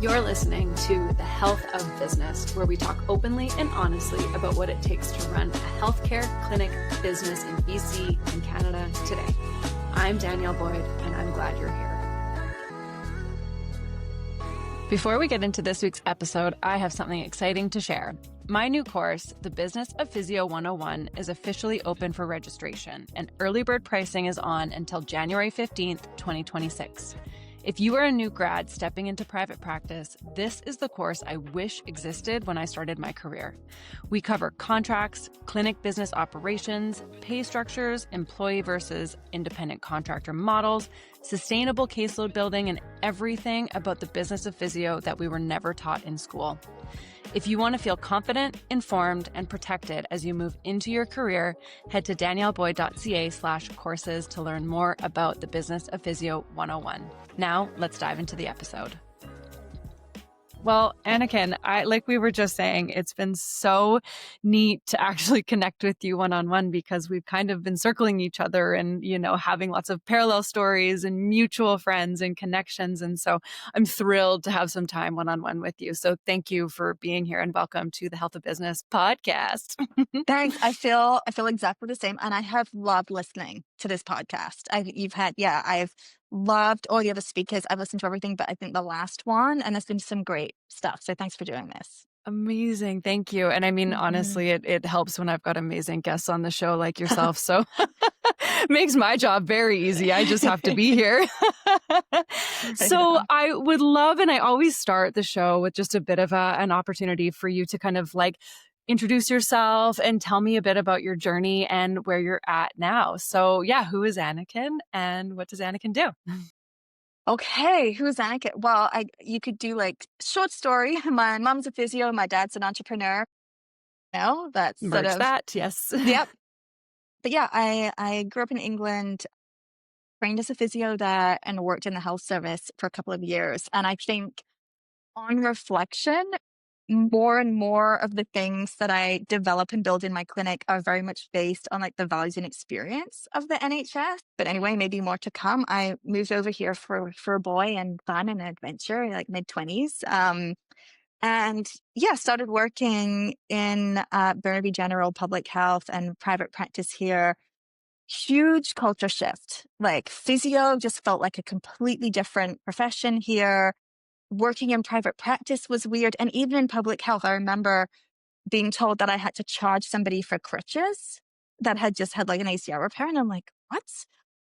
You're listening to The Health of Business, where we talk openly and honestly about what it takes to run a healthcare clinic business in BC and Canada today. I'm Danielle Boyd, and I'm glad you're here. Before we get into this week's episode, I have something exciting to share. My new course, The Business of Physio 101, is officially open for registration, and early bird pricing is on until January 15th, 2026. If you are a new grad stepping into private practice, this is the course I wish existed when I started my career. We cover contracts, clinic business operations, pay structures, employee versus independent contractor models, sustainable caseload building, and everything about the business of physio that we were never taught in school. If you want to feel confident, informed, and protected as you move into your career, head to danielleboyd.ca/courses to learn more about the business of Physio 101. Now, let's dive into the episode. Well, Anniken, like we were just saying, it's been so neat to actually connect with you one-on-one because we've kind of been circling each other and, having lots of parallel stories and mutual friends and connections. And so I'm thrilled to have some time one-on-one with you. So thank you for being here and welcome to the Health of Business podcast. Thanks. I feel exactly the same. And I have loved listening to this podcast. I've loved all the other speakers. I've listened to everything, but I think the last one, and there's been some great stuff. So thanks for doing this. Amazing. Thank you. And I mean, honestly, it helps when I've got amazing guests on the show like yourself. So makes my job very easy. I just have to be here. So I would love, and I always start the show with just a bit of an opportunity for you to kind of introduce yourself and tell me a bit about your journey and where you're at now. So yeah, who is Anniken and what does Anniken do? Okay, who's Anniken? Well, you could do short story. My mom's a physio, my dad's an entrepreneur. That's Merge that, yes. Yep. But yeah, I grew up in England, trained as a physio there, and worked in the health service for a couple of years. And I think on reflection, more and more of the things that I develop and build in my clinic are very much based on the values and experience of the NHS. But anyway, maybe more to come. I moved over here for a boy and fun and adventure, mid-20s. And yeah, started working in Burnaby General Public Health and private practice here. Huge culture shift. Physio just felt like a completely different profession here. Working in private practice was weird. And even in public health, I remember being told that I had to charge somebody for crutches that had just had an ACL repair. And I'm like, what?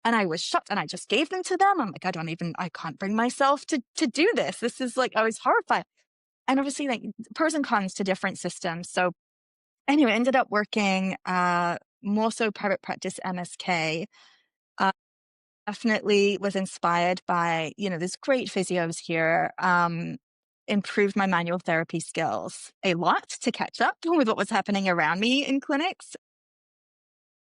And I was shocked and I just gave them to them. I'm like, I can't bring myself to do this. This is I was horrified. And obviously pros and cons to different systems. So anyway, ended up working more so private practice MSK. Definitely was inspired by, there's great physios here, improved my manual therapy skills a lot to catch up with what was happening around me in clinics.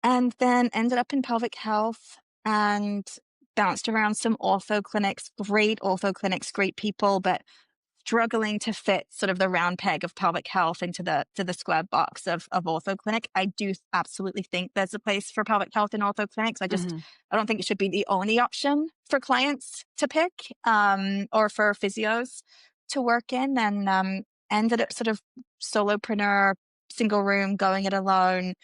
And then ended up in pelvic health and bounced around some ortho clinics, great ortho clinics, great people, but struggling to fit sort of the round peg of pelvic health into the square box of ortho clinic. I do absolutely think there's a place for pelvic health in ortho clinics. I don't think it should be the only option for clients to pick or for physios to work in. And ended up sort of solopreneur, single room, going it alone,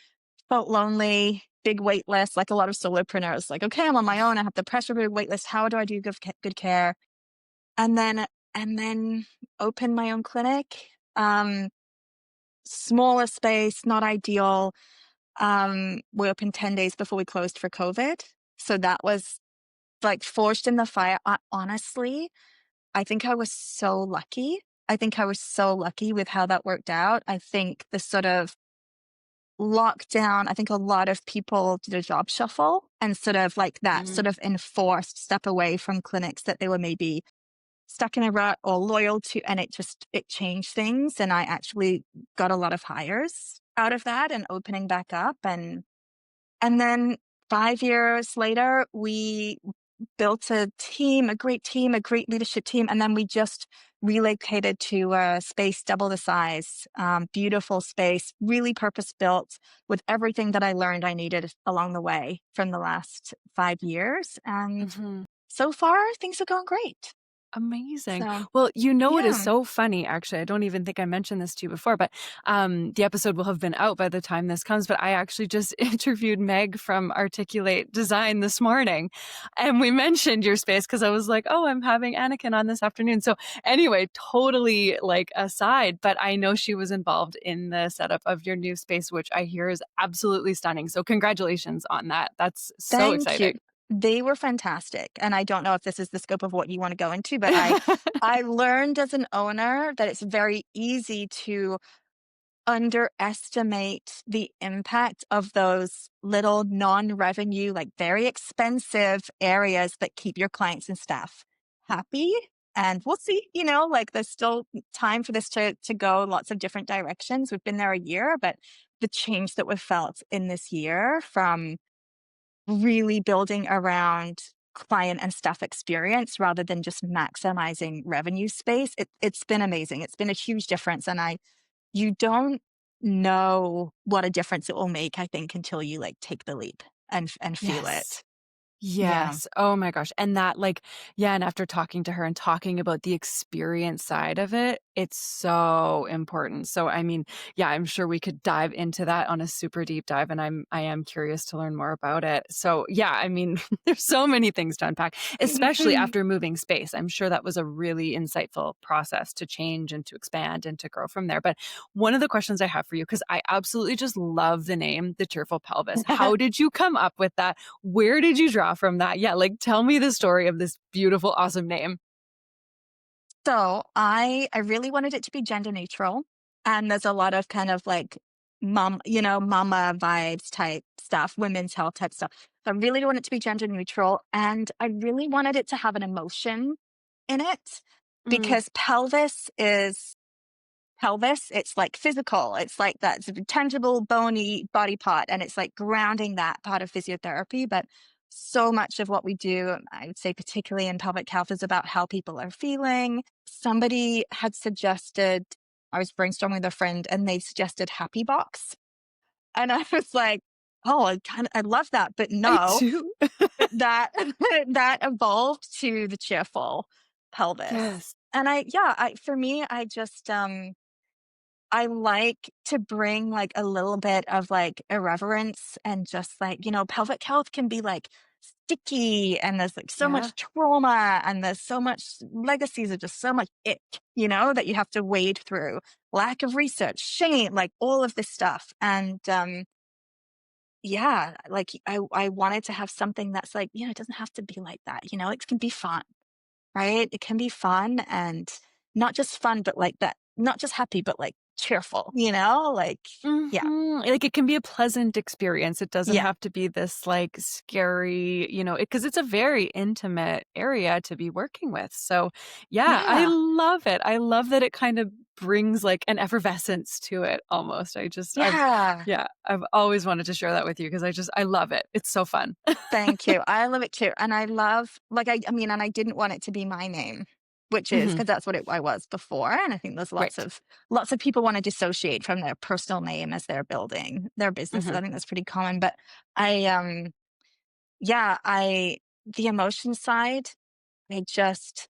felt lonely, big wait list, like a lot of solopreneurs. Okay, I'm on my own. I have the pressure of a wait list. How do I do good care? And then open my own clinic. Smaller space, not ideal. We opened 10 days before we closed for COVID. So that was forged in the fire. Honestly, I think I was so lucky. With how that worked out. I think the sort of lockdown, I think a lot of people did a job shuffle and sort of that sort of enforced step away from clinics that they were maybe stuck in a rut or loyal to, and it changed things. And I actually got a lot of hires out of that and opening back up. And then 5 years later, we built a great leadership team. And then we just relocated to a space double the size, beautiful space, really purpose built with everything that I learned I needed along the way from the last 5 years. And so far, things are going great. Amazing. So, Well, it is yeah. so funny, actually. I don't even think I mentioned this to you before, but the episode will have been out by the time this comes. But I actually just interviewed Meg from Articulate Design this morning. And we mentioned your space because I was like, oh, I'm having Anniken on this afternoon. So, anyway, totally like aside, but I know she was involved in the setup of your new space, which I hear is absolutely stunning. So, congratulations on that. That's so Thank you. exciting. They were fantastic, and I don't know if this is the scope of what you wanna go into, but I learned as an owner that it's very easy to underestimate the impact of those little non-revenue, like, very expensive areas that keep your clients and staff happy, and we'll see, like, there's still time for this to go lots of different directions. We've been there a year, but the change that we've felt in this year from really building around client and staff experience rather than just maximizing revenue space, it's been amazing. It's been a huge difference, and I you don't know what a difference it will make, I think, until you, like, take the leap and feel Yes. it. Yeah. Yes. Oh my gosh. And that like, yeah, and after talking to her and talking about the experience side of it, it's so important. So I mean, yeah, I'm sure we could dive into that on a super deep dive and I am curious to learn more about it. So yeah, I mean, there's so many things to unpack, especially after moving space. I'm sure that was a really insightful process to change and to expand and to grow from there. But one of the questions I have for you, because I absolutely just love the name, the Cheerful Pelvis. How did you come up with that? Where did you draw from that? Yeah, like tell me the story of this beautiful, awesome name. So, I really wanted it to be gender neutral, and there's a lot of kind of, like, mama vibes type stuff, women's health type stuff. So I really want it to be gender neutral, and I really wanted it to have an emotion in it Mm, because it's like physical. It's like that sort of tangible, bony body part, and it's like grounding that part of physiotherapy. But so much of what we do, I would say, particularly in pelvic health, is about how people are feeling. Somebody had suggested, I was brainstorming with a friend, and they suggested Happy Box. And I was like, oh, I love that. But I no, do. that, that evolved to the cheerful pelvis. Yes. And for me, I like to bring, like, a little bit of, like, irreverence and just, like, pelvic health can be, like, sticky, and there's, like, so Yeah. much trauma, and there's so much legacies of just so much ick, that you have to wade through. Lack of research, shame, like, all of this stuff, and, yeah, like, I wanted to have something that's, like, it doesn't have to be like that, it can be fun. Right? It can be fun and not just fun, but like that, not just happy, but like cheerful, Like, yeah, Mhm. Like, it can be a pleasant experience. It doesn't yeah, have to be this, like, scary, because it's a very intimate area to be working with. So, yeah, I yeah, love it. I love that it kind of brings, like, an effervescence to it almost. yeah. I've always wanted to share that with you because I love it. It's so fun. Thank you. I love it too. And I love, like, I mean, and I didn't want it to be my name, which is Mhm. because that's what I was before. And I think there's lots Right. of, lots of people want to dissociate from their personal name as they're building their businesses. Mhm. I think that's pretty common. But I, yeah, the emotion side, I just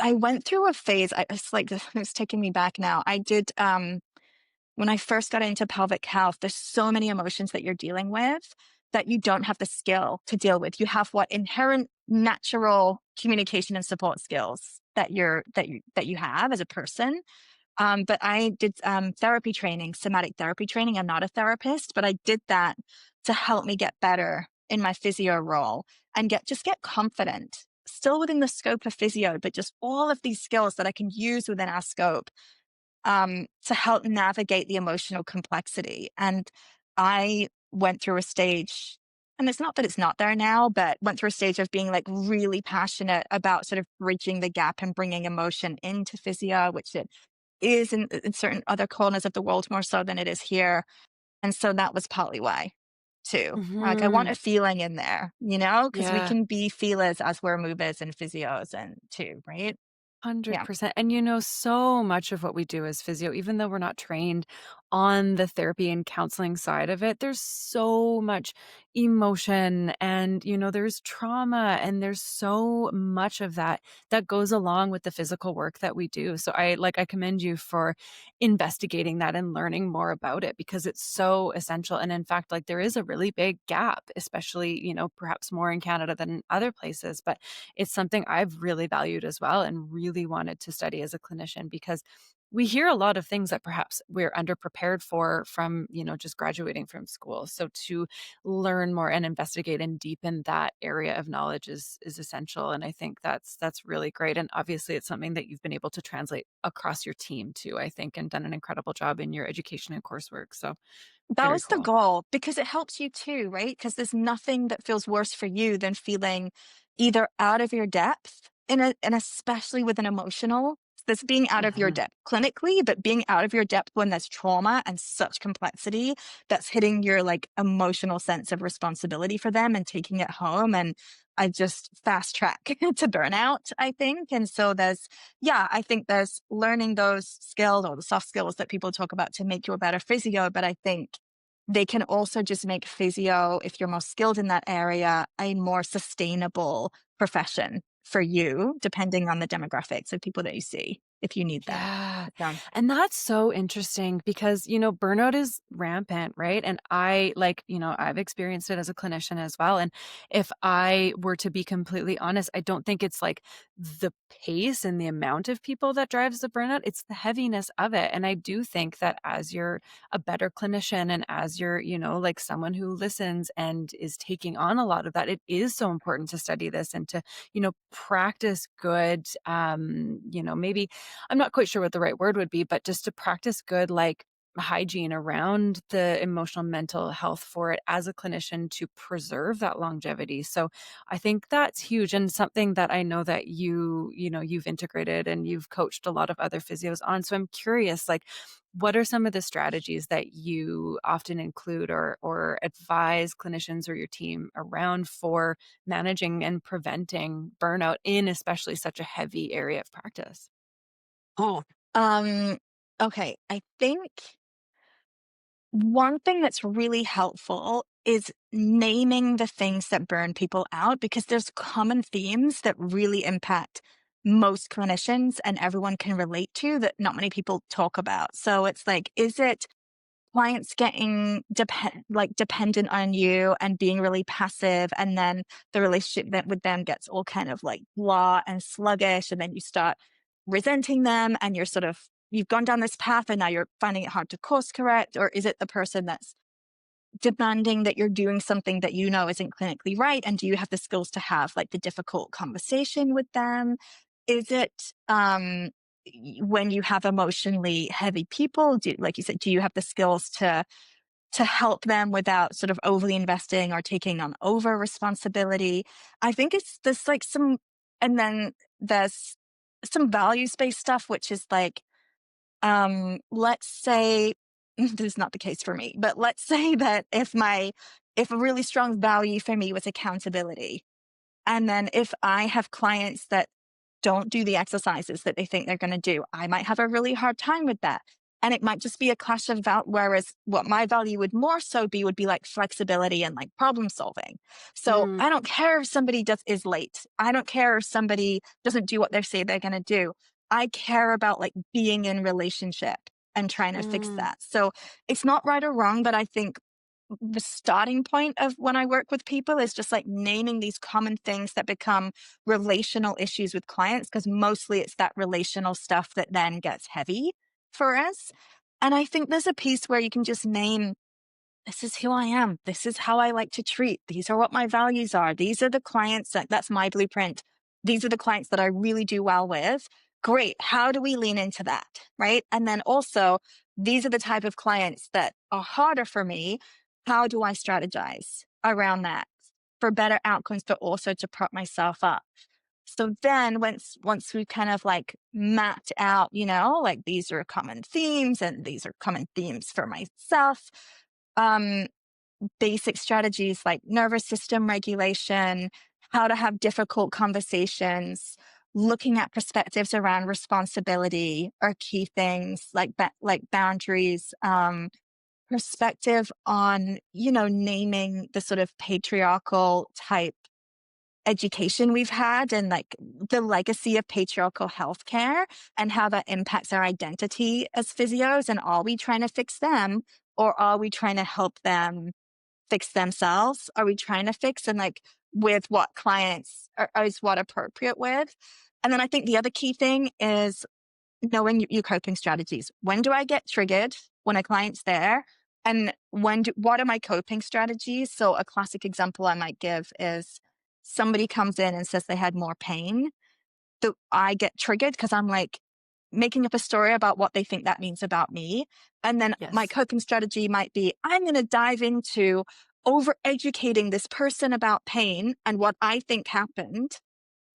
I went through a phase. It's like it's taking me back now. I did when I first got into pelvic health. There's so many emotions that you're dealing with that you don't have the skill to deal with. You have what inherent natural communication and support skills that you have as a person, but I did therapy training, somatic therapy training. I'm not a therapist, but I did that to help me get better in my physio role and get confident, still within the scope of physio, but just all of these skills that I can use within our scope to help navigate the emotional complexity. And I went through a stage, and it's not that it's not there now, but went through a stage of being like really passionate about sort of bridging the gap and bringing emotion into physio, which it is in certain other corners of the world more so than it is here. And so that was partly why too. Like I want Mhm. a feeling in there, because we Yeah. can be feelers as we're movers and physios and too, right? Yeah. 100%. And so much of what we do as physio, even though we're not trained on the therapy and counseling side of it, there's so much emotion and, there's trauma and there's so much of that that goes along with the physical work that we do. So I commend you for investigating that and learning more about it because it's so essential. And in fact, like there is a really big gap, especially, perhaps more in Canada than other places, but it's something I've really valued as well and really wanted to study as a clinician because we hear a lot of things that perhaps we're underprepared for from, just graduating from school. So to learn more and investigate and deepen that area of knowledge is essential. And I think that's really great. And obviously it's something that you've been able to translate across your team too, I think, and done an incredible job in your education and coursework. So That very was the cool. goal because it helps you too, right? Because there's nothing that feels worse for you than feeling either out of your depth and especially with an emotional, this being out of your Mhm. depth clinically, but being out of your depth when there's trauma and such complexity that's hitting your like emotional sense of responsibility for them and taking it home. And I just fast track to burnout, I think. And so I think there's learning those skills or the soft skills that people talk about to make you a better physio. But I think they can also just make physio, if you're most skilled in that area, a more sustainable profession for you, depending on the demographics of people that you see, if you need that. Yeah. So, And that's so interesting because, burnout is rampant, right? And I've experienced it as a clinician as well. And if I were to be completely honest, I don't think it's like the pace and the amount of people that drives the burnout, it's the heaviness of it. And I do think that as you're a better clinician and as you're, like someone who listens and is taking on a lot of that, it is so important to study this and to, practice good, maybe I'm not quite sure what the right word would be, but just to practice good, like hygiene around the emotional mental health for it as a clinician to preserve that longevity. So I think that's huge and something that I know that you've integrated and you've coached a lot of other physios on. So I'm curious, like, what are some of the strategies that you often include or advise clinicians or your team around for managing and preventing burnout in especially such a heavy area of practice? oh, um, okay. I think one thing that's really helpful is naming the things that burn people out because there's common themes that really impact most clinicians and everyone can relate to that not many people talk about. So it's like, is it clients getting dependent on you and being really passive, and then the relationship that with them gets all kind of like blah and sluggish, and then you start resenting them and you've gone down this path and now you're finding it hard to course correct? Or is it the person that's demanding that you're doing something that you know isn't clinically right, and do you have the skills to have like the difficult conversation with them? Is it when you have emotionally heavy people, like you said, do you have the skills to help them without sort of overly investing or taking on over responsibility? I think it's this like some, and then there's some values based stuff, which is like, let's say this is not the case for me, but let's say that if a really strong value for me was accountability, and then if I have clients that don't do the exercises that they think they're going to do, I might have a really hard time with that. And it might just be a clash of whereas what my value would more so be would be like flexibility and like problem solving. So Mm, I don't care if somebody is late. I don't care if somebody doesn't do what they say they're going to do. I care about like being in relationship and trying to fix mm, that. So it's not right or wrong, but I think the starting point of when I work with people is just like naming these common things that become relational issues with clients, because mostly it's that relational stuff that then gets heavy for us. And I think there's a piece where you can just name, this is who I am. This is how I like to treat. These are what my values are. These are the clients that's my blueprint. These are the clients that I really do well with. Great. How do we lean into that? Right. And then also, these are the type of clients that are harder for me. How do I strategize around that for better outcomes, but also to prop myself up? So then once we kind of like mapped out, like these are common themes and these are common themes for myself, um, basic strategies like nervous system regulation, how to have difficult conversations, looking at perspectives around responsibility are key things, like like boundaries, perspective on, naming the sort of patriarchal type education we've had and like the legacy of patriarchal healthcare and how that impacts our identity as physios. And are we trying to fix them, or are we trying to help them fix themselves? Are we trying to fix, and like with what clients is what appropriate with? And then I think the other key thing is knowing your coping strategies. When do I get triggered when a client's there? And what are my coping strategies? So a classic example I might give is somebody comes in and says they had more pain. So I get triggered because I'm like making up a story about what they think that means about me. And then my Yes. coping strategy might be, I'm going to dive into over educating this person about pain and what I think happened,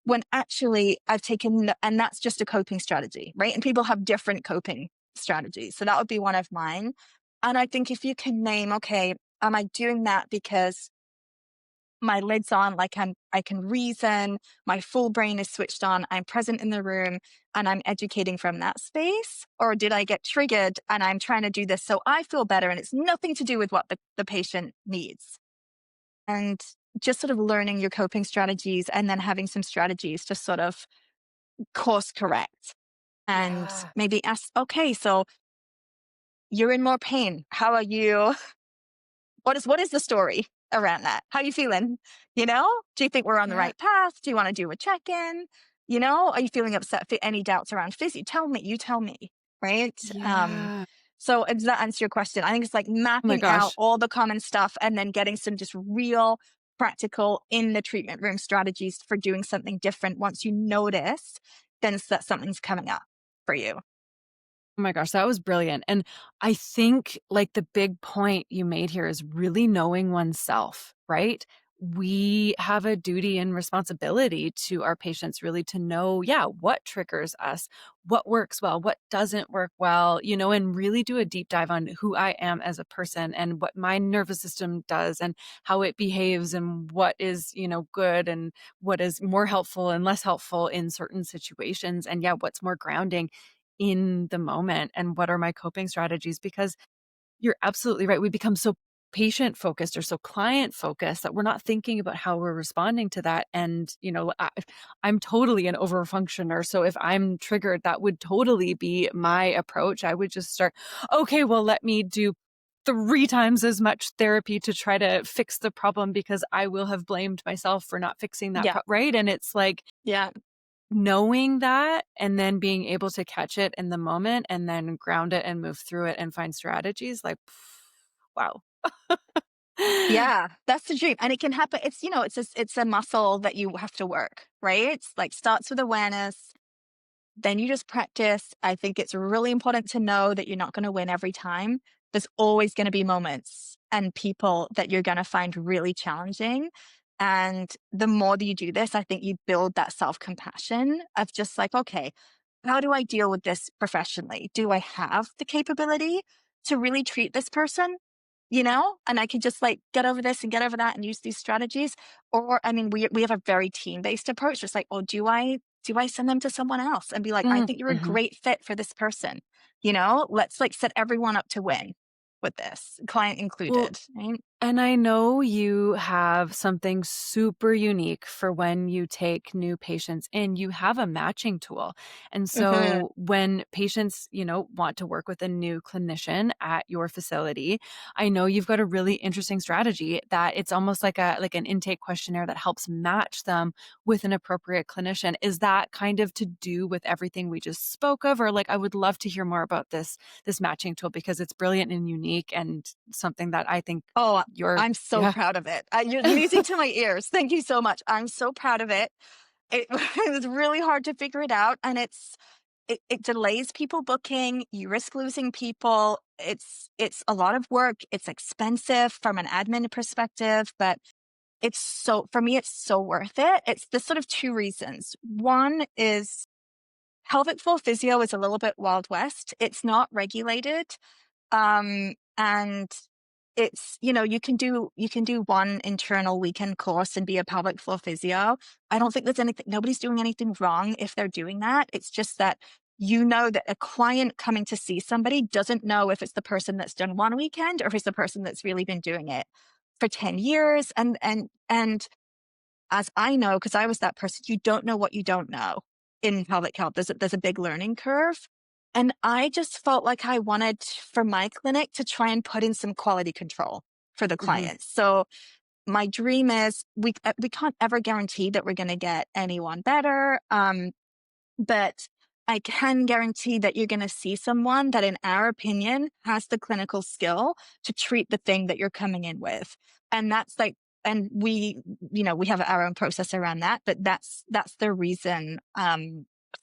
when actually I've taken, and that's just a coping strategy, right? And people have different coping strategies. So that would be one of mine. And I think if you can name, okay, am I doing that because my lid's on, like I can reason, my full brain is switched on, I'm present in the room and I'm educating from that space? Or did I get triggered and I'm trying to do this so I feel better and it's nothing to do with what the patient needs? And just sort of learning your coping strategies and then having some strategies to sort of course correct and Yeah. maybe ask, okay, so you're in more pain. How are you? What is the story around that? How are you feeling? Do you think we're on the Yeah. right path? Do you want to do a check-in? Are you feeling upset for any doubts around physio? Tell me, you tell me. Right. Yeah. So does that answer your question? I think it's like Oh my mapping out gosh. all the common stuff and then getting some just real practical in the treatment room strategies for doing something different once you notice then that something's coming up for you. Oh my gosh, that was brilliant. And I think like the big point you made here is really knowing oneself, right? We have a duty and responsibility to our patients really to know, yeah, what triggers us, what works well, what doesn't work well, and really do a deep dive on who I am as a person and what my nervous system does and how it behaves and what is, good and what is more helpful and less helpful in certain situations. And yeah, what's more grounding in the moment and what are my coping strategies because you're absolutely right. We become so patient focused or so client focused that we're not thinking about how we're responding to that. And, I'm totally an overfunctioner. So if I'm triggered, that would totally be my approach. I would just start, okay, well, let me do 3 times as much therapy to try to fix the problem because I will have blamed myself for not fixing that, Yeah. right? And it's like, Yeah. knowing that and then being able to catch it in the moment and then ground it and move through it and find strategies like, wow. Yeah, that's the dream. And it can happen. It's a muscle that you have to work, right? It's like starts with awareness, then you just practice. I think it's really important to know that you're not going to win every time. There's always going to be moments and people that you're going to find really challenging. And the more that you do this, I think you build that self-compassion of just like, okay, how do I deal with this professionally? Do I have the capability to really treat this person? And I can just like get over this and get over that and use these strategies. Or, I mean, we have a very team-based approach. It's like, oh, do I send them to someone else and be like, I think you're a Mhm. great fit for this person. Let's like set everyone up to win with this, client Well, included. Right? and I know you have something super unique for when you take new patients in. You have a matching tool. And Hmm. so when patients, want to work with a new clinician at your facility, I know you've got a really interesting strategy that it's almost like an intake questionnaire that helps match them with an appropriate clinician. Is that kind of to do with everything we just spoke of? Or like I would love to hear more about this matching tool because it's brilliant and unique and something that I think Oh, you're I'm so yeah. proud of it. You're music to my ears. Thank you so much. I'm so proud of it. It, it was really hard to figure it out, and it delays people booking. You risk losing people. It's a lot of work. It's expensive from an admin perspective, but for me, it's so worth it. It's the sort of two reasons. One is pelvic floor physio is a little bit Wild West. It's not regulated. And it's, you can do one internal weekend course and be a pelvic floor physio. I don't think there's anything, nobody's doing anything wrong if they're doing that. It's just that that a client coming to see somebody doesn't know if it's the person that's done one weekend or if it's the person that's really been doing it for 10 years. And as I know, because I was that person, you don't know what you don't know in pelvic health. There's a big learning curve. And I just felt like I wanted for my clinic to try and put in some quality control for the Mhm. clients. So my dream is we can't ever guarantee that we're going to get anyone better. But I can guarantee that you're going to see someone that, in our opinion, has the clinical skill to treat the thing that you're coming in with. And that's like, and we have our own process around that, but that's the reason,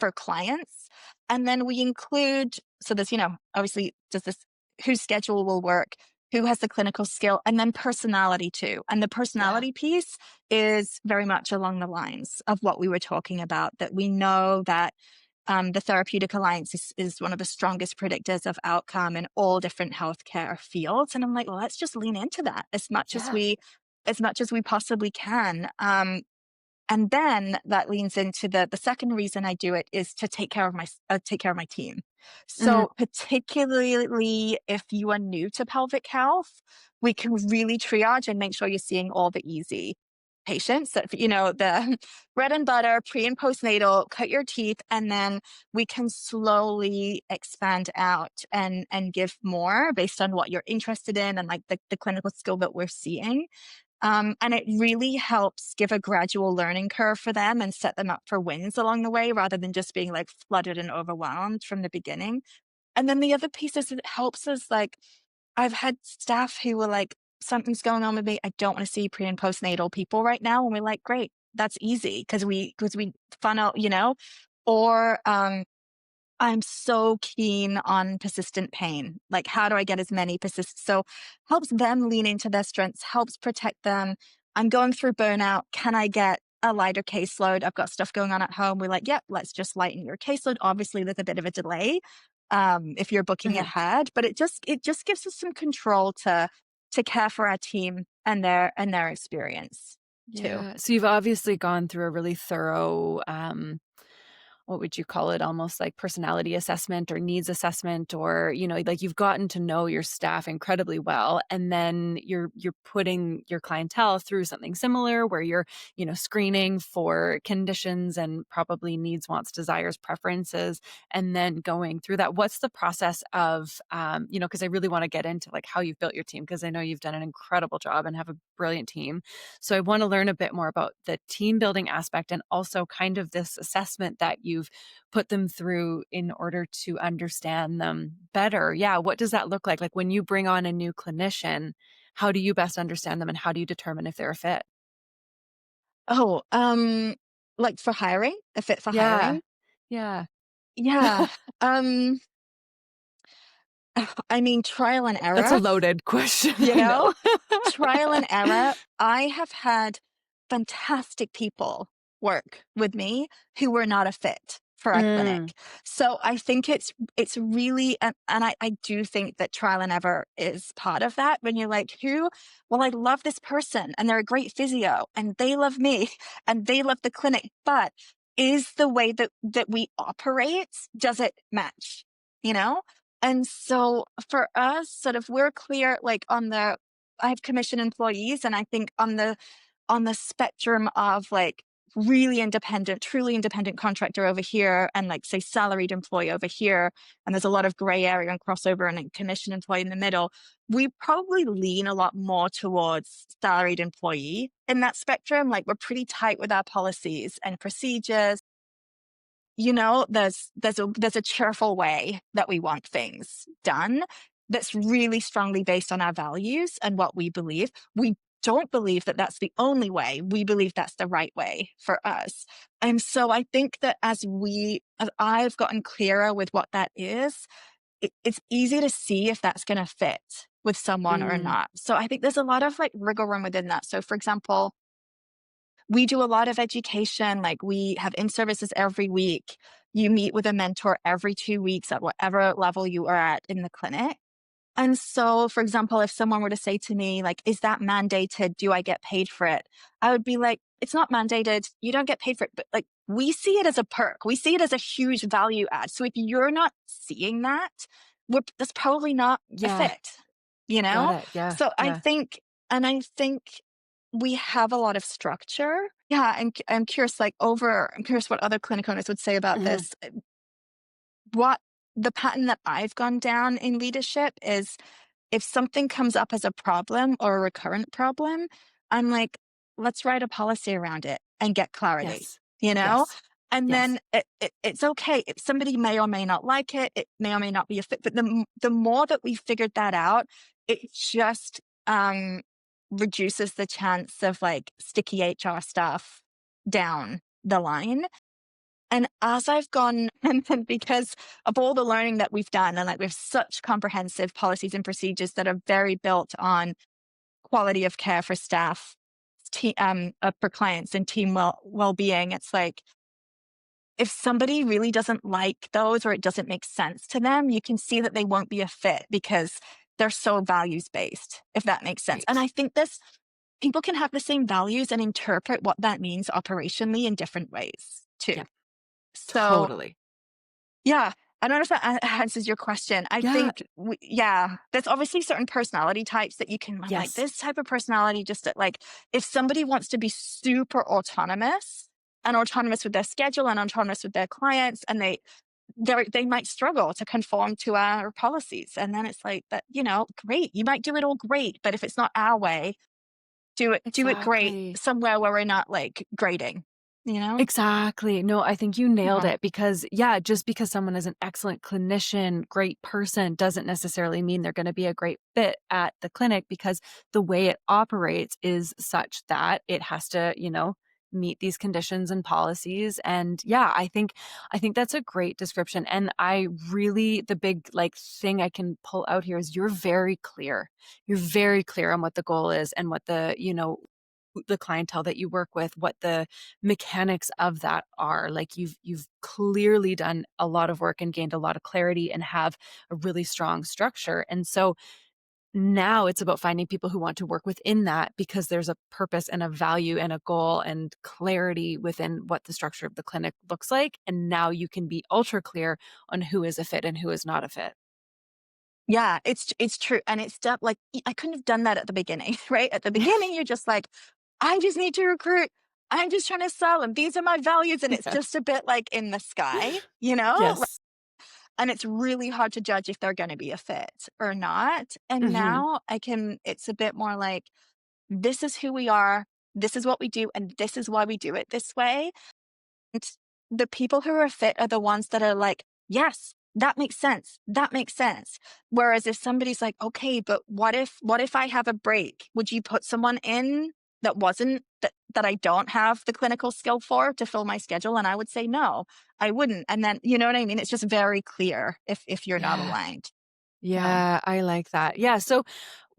for clients. And then we include, so there's, obviously does this, whose schedule will work, who has the clinical skill, and then personality too. And the Yeah. personality piece is very much along the lines of what we were talking about, that we know that the therapeutic alliance is one of the strongest predictors of outcome in all different healthcare fields. And I'm like, well, let's just lean into that Yeah. as much as we possibly can. And then that leans into the second reason I do it is to take care of my team. Mhm. So particularly if you are new to pelvic health, we can really triage and make sure you're seeing all the easy patients that, the bread and butter, pre and postnatal, cut your teeth, and then we can slowly expand out and give more based on what you're interested in and like the clinical skill that we're seeing. And it really helps give a gradual learning curve for them and set them up for wins along the way rather than just being like flooded and overwhelmed from the beginning. And then the other piece is it helps us, like, I've had staff who were like, something's going on with me. I don't want to see pre and postnatal people right now. And we're like, great, that's easy because we funnel, or I'm so keen on persistent pain. Like, how do I get as many persist? So helps them lean into their strengths, helps protect them. I'm going through burnout. Can I get a lighter caseload? I've got stuff going on at home. We're like, yep, let's just lighten your caseload. Obviously, there's a bit of a delay if you're booking Mhm. ahead, but it just gives us some control to care for our team and their experience too. Yeah. So you've obviously gone through a really thorough, what would you call it? Almost like personality assessment or needs assessment, or, like you've gotten to know your staff incredibly well. And then you're putting your clientele through something similar where you're, screening for conditions and probably needs, wants, desires, preferences, and then going through that. What's the process of, because I really want to get into like how you've built your team, because I know you've done an incredible job and have a brilliant team. So I want to learn a bit more about the team building aspect and also kind of this assessment that you've put them through in order to understand them better. Yeah, what does that look like? Like when you bring on a new clinician, how do you best understand them and how do you determine if they're a fit? Oh, like for hiring, a fit for Yeah. hiring. Yeah. Yeah. Um, I mean, trial and That's a error, loaded question, you I know. know? Trial and error. I have had fantastic people work with me who were not a fit for our Mm, clinic. So I think it's really, and I do think that trial and error is part of that. When you're like, well, I love this person and they're a great physio and they love me and they love the clinic, but is the way that we operate, does it match? You know? And so for us, sort of, we're clear, like I have commission employees, and I think on the spectrum of like really independent, truly independent contractor over here, and like say salaried employee over here, and there's a lot of gray area and crossover and a commission employee in the middle. We probably lean a lot more towards salaried employee in that spectrum. Like we're pretty tight with our policies and procedures. There's a cheerful way that we want things done that's really strongly based on our values and what we believe. We don't believe that that's the only way. We believe that's the right way for us. And so I think that as I've gotten clearer with what that is, it's easy to see if that's going to fit with someone or mm, not. So I think there's a lot of like wiggle room within that. So for example, we do a lot of education. Like we have in-services every week. You meet with a mentor every 2 weeks at whatever level you are at in the clinic. And so, for example, if someone were to say to me, like, is that mandated? Do I get paid for it? I would be like, it's not mandated. You don't get paid for it. But like, we see it as a perk. We see it as a huge value add. So if you're not seeing that, that's probably not a Yeah, fit, got it. Yeah, So yeah. I think we have a lot of structure. Yeah. I'm curious what other clinic owners would say about Mhm. this. What the pattern that I've gone down in leadership is if something comes up as a problem or a recurrent problem, I'm like, let's write a policy around it and get clarity, Yes. you know? Yes. And Yes. then it's okay. Somebody may or may not like it. It may or may not be a fit. But the more that we figured that out, it just reduces the chance of like sticky HR stuff down the line. And as I've gone, and then because of all the learning that we've done, and like we have such comprehensive policies and procedures that are very built on quality of care for staff, for clients and team well-being, it's like if somebody really doesn't like those or it doesn't make sense to them, you can see that they won't be a fit because they're so values based, if that makes sense. And Right. I think this people can have the same values and interpret what that means operationally in different ways too. Yeah, So totally. yeah, I don't know if that answers your question. I Yeah. think, yeah, there's obviously certain personality types that you can, I'm like, Yes. this type of personality, just that, like, if somebody wants to be super autonomous and autonomous with their schedule and autonomous with their clients, and they might struggle to conform to our policies. And then it's like that, great. You might do it all great, but if it's not our way, do it great Exactly. somewhere where we're not like grading, you know? Exactly. No, I think you nailed Yeah. it because, yeah, just because someone is an excellent clinician, great person, doesn't necessarily mean they're going to be a great fit at the clinic because the way it operates is such that it has to, meet these conditions and policies. And yeah, I think that's a great description. And I really, the big like thing I can pull out here is you're very clear. You're very clear on what the goal is and what the clientele that you work with, what the mechanics of that are. Like you've clearly done a lot of work and gained a lot of clarity and have a really strong structure. And so now it's about finding people who want to work within that because there's a purpose and a value and a goal and clarity within what the structure of the clinic looks like. And now you can be ultra clear on who is a fit and who is not a fit. Yeah, it's true, and it's like I couldn't have done that at the beginning, right? At the beginning, you're just like, I just need to recruit. I'm just trying to sell, and these are my values, and it's Yeah. just a bit like in the sky, you know. Yes. And it's really hard to judge if they're going to be a fit or not. And Hmm. now it's a bit more like, this is who we are, this is what we do, and this is why we do it this way. And the people who are fit are the ones that are like, yes, that makes sense. That makes sense. Whereas if somebody's like, okay, but what if I have a break? Would you put someone in that wasn't that I don't have the clinical skill for to fill my schedule? And I would say no, I wouldn't. And then you know what I mean? It's just very clear if you're not Yeah. aligned. Yeah. Yeah, I like that. Yeah, so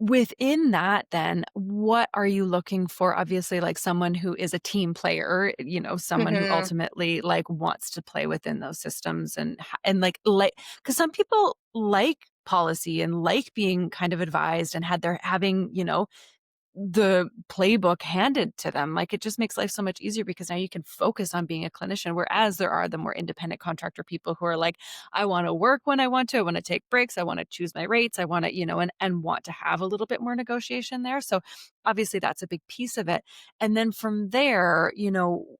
within that then, what are you looking for? Obviously, like someone who is a team player, someone who Hmm. ultimately like wants to play within those systems and like cuz some people like policy and like being kind of advised and had their having, the playbook handed to them. Like, it just makes life so much easier because now you can focus on being a clinician, whereas there are the more independent contractor people who are like, I wanna work when I want to, I wanna take breaks, I wanna choose my rates, I wanna, and want to have a little bit more negotiation there. So, obviously, that's a big piece of it. And then from there,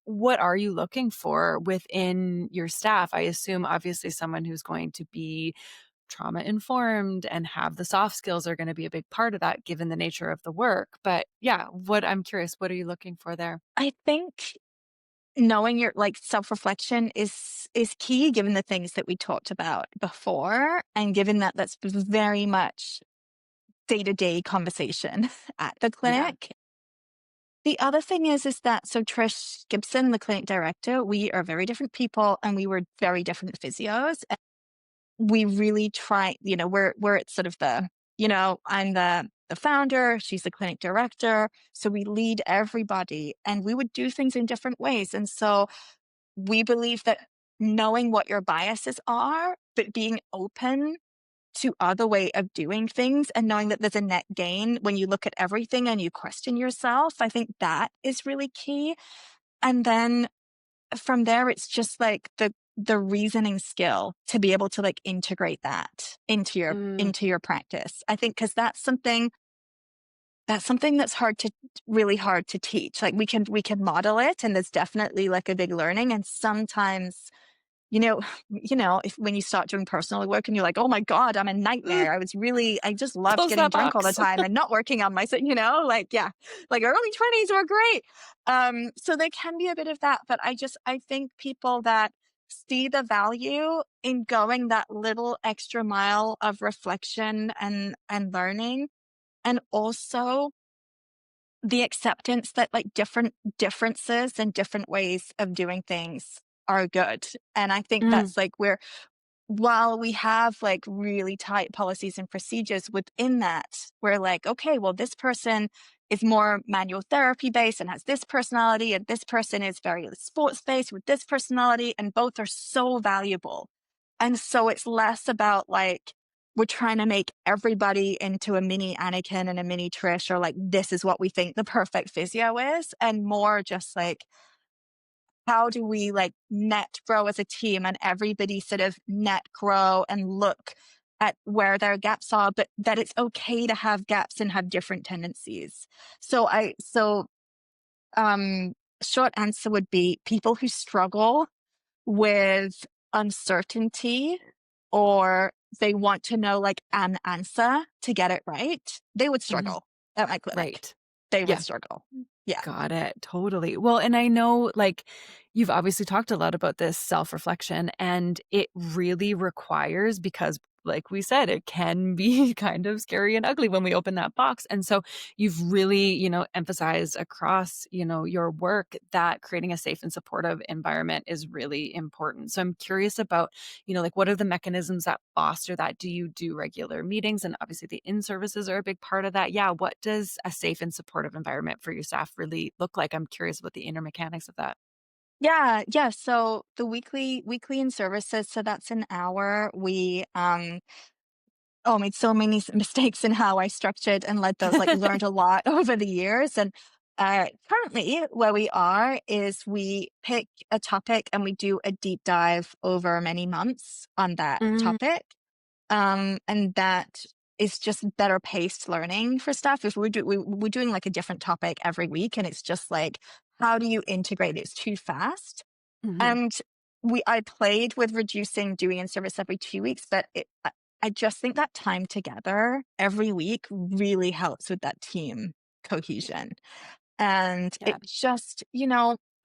what are you looking for within your staff? I assume, obviously, someone who's going to be trauma informed and have the soft skills are going to be a big part of that given the nature of the work. But yeah, I'm curious, what are you looking for there? I think knowing your like self-reflection is key given the things that we talked about before, and given that that's very much day-to-day conversation at the Yeah. clinic. The other thing is that so Trish Gibson, the clinic director, we are very different people and we were very different physios. And we really try, we're at sort of I'm the founder, she's the clinic director. So we lead everybody and we would do things in different ways. And so we believe that knowing what your biases are, but being open to other way of doing things and knowing that there's a net gain when you look at everything and you question yourself. I think that is really key. And then from there, it's just like the reasoning skill to be able to like integrate that Mm. into your practice. I think because that's something that's really hard to teach. Like we can model it, and there's definitely like a big learning. And sometimes, you know, if when you start doing personal work and you're like, oh my God, I'm a Mm. nightmare. I just loved Close getting that drunk all the box. time and not working on myself, like, yeah, like early 20s were great. So there can be a bit of that, but I think people that see the value in going that little extra mile of reflection and learning, and also the acceptance that like different differences and different ways of doing things are good. And I think Mm. that's like where, while we have like really tight policies and procedures within that, we're like, okay, well, this person is more manual therapy based and has this personality, and this person is very sports based with this personality, and both are so valuable. And so it's less about like, we're trying to make everybody into a mini Anniken and a mini Trish, or like, this is what we think the perfect physio is, and more just like, how do we like net grow as a team and everybody sort of net grow and look at where their gaps are, but that it's okay to have gaps and have different tendencies. So short answer would be people who struggle with uncertainty, or they want to know like an answer to get it right, they would Mhm. struggle at my clinic. Right. They would Yeah. struggle. Yeah. Got it. Totally. Well, and I know, like, you've obviously talked a lot about this self-reflection, and it really requires, because like we said, it can be kind of scary and ugly when we open that box. And so you've really, emphasized across, your work that creating a safe and supportive environment is really important. So I'm curious about, like, what are the mechanisms that foster that? Do you do regular meetings? And obviously the in-services are a big part of that. Yeah. What does a safe and supportive environment for your staff really look like? I'm curious about the inner mechanics of that. Yeah, yeah. So the weekly in services, so that's an hour. We made so many mistakes in how I structured and led those, like learned a lot over the years. And currently where we are is we pick a topic and we do a deep dive over many months on that Mm. topic. And that is just better paced learning for staff. If we're doing like a different topic every week, and it's just like, how do you integrate it? It's too fast. Mhm. And I played with reducing doing in service every 2 weeks, but I just think that time together every week really helps with that team cohesion. And Yeah. it just,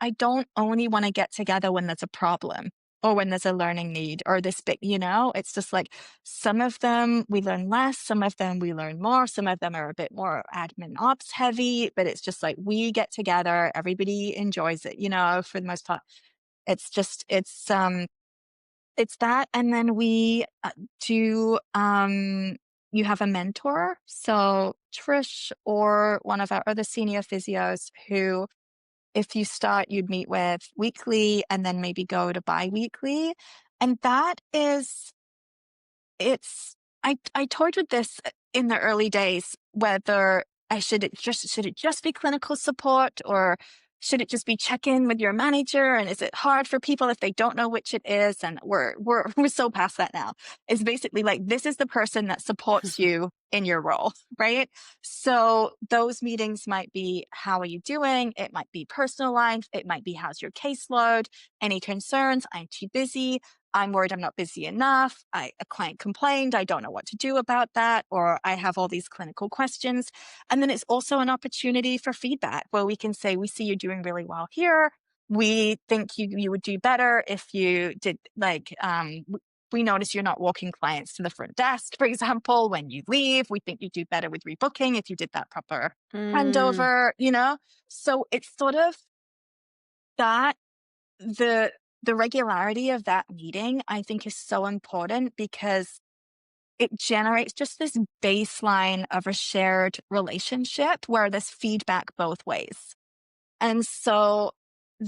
I don't only want to get together when there's a problem or when there's a learning need or this big, it's just like, some of them we learn less, some of them we learn more, some of them are a bit more admin ops heavy, but it's just like, we get together, everybody enjoys it, for the most part. It's that. And then we do, you have a mentor. So Trish or one of our other senior physios who, if you start, you'd meet with weekly and then maybe go to bi-weekly. And that is, I toyed with this in the early days, whether should it just be clinical support, or should it just be check in with your manager? And is it hard for people if they don't know which it is? And we're so past that now. It's basically like, this is the person that supports you in your role, right? So those meetings might be, how are you doing? It might be personal life. It might be, how's your caseload? Any concerns? I'm too busy. I'm worried I'm not busy enough. A client complained. I don't know what to do about that. Or I have all these clinical questions. And then it's also an opportunity for feedback where we can say, we see you doing really well here. We think you would do better if you did we notice you're not walking clients to the front desk, for example, when you leave. We think you do better with rebooking if you did that proper Mm. handover. So it's sort of that the the regularity of that meeting, I think, is so important because it generates just this baseline of a shared relationship where there's feedback both ways. And so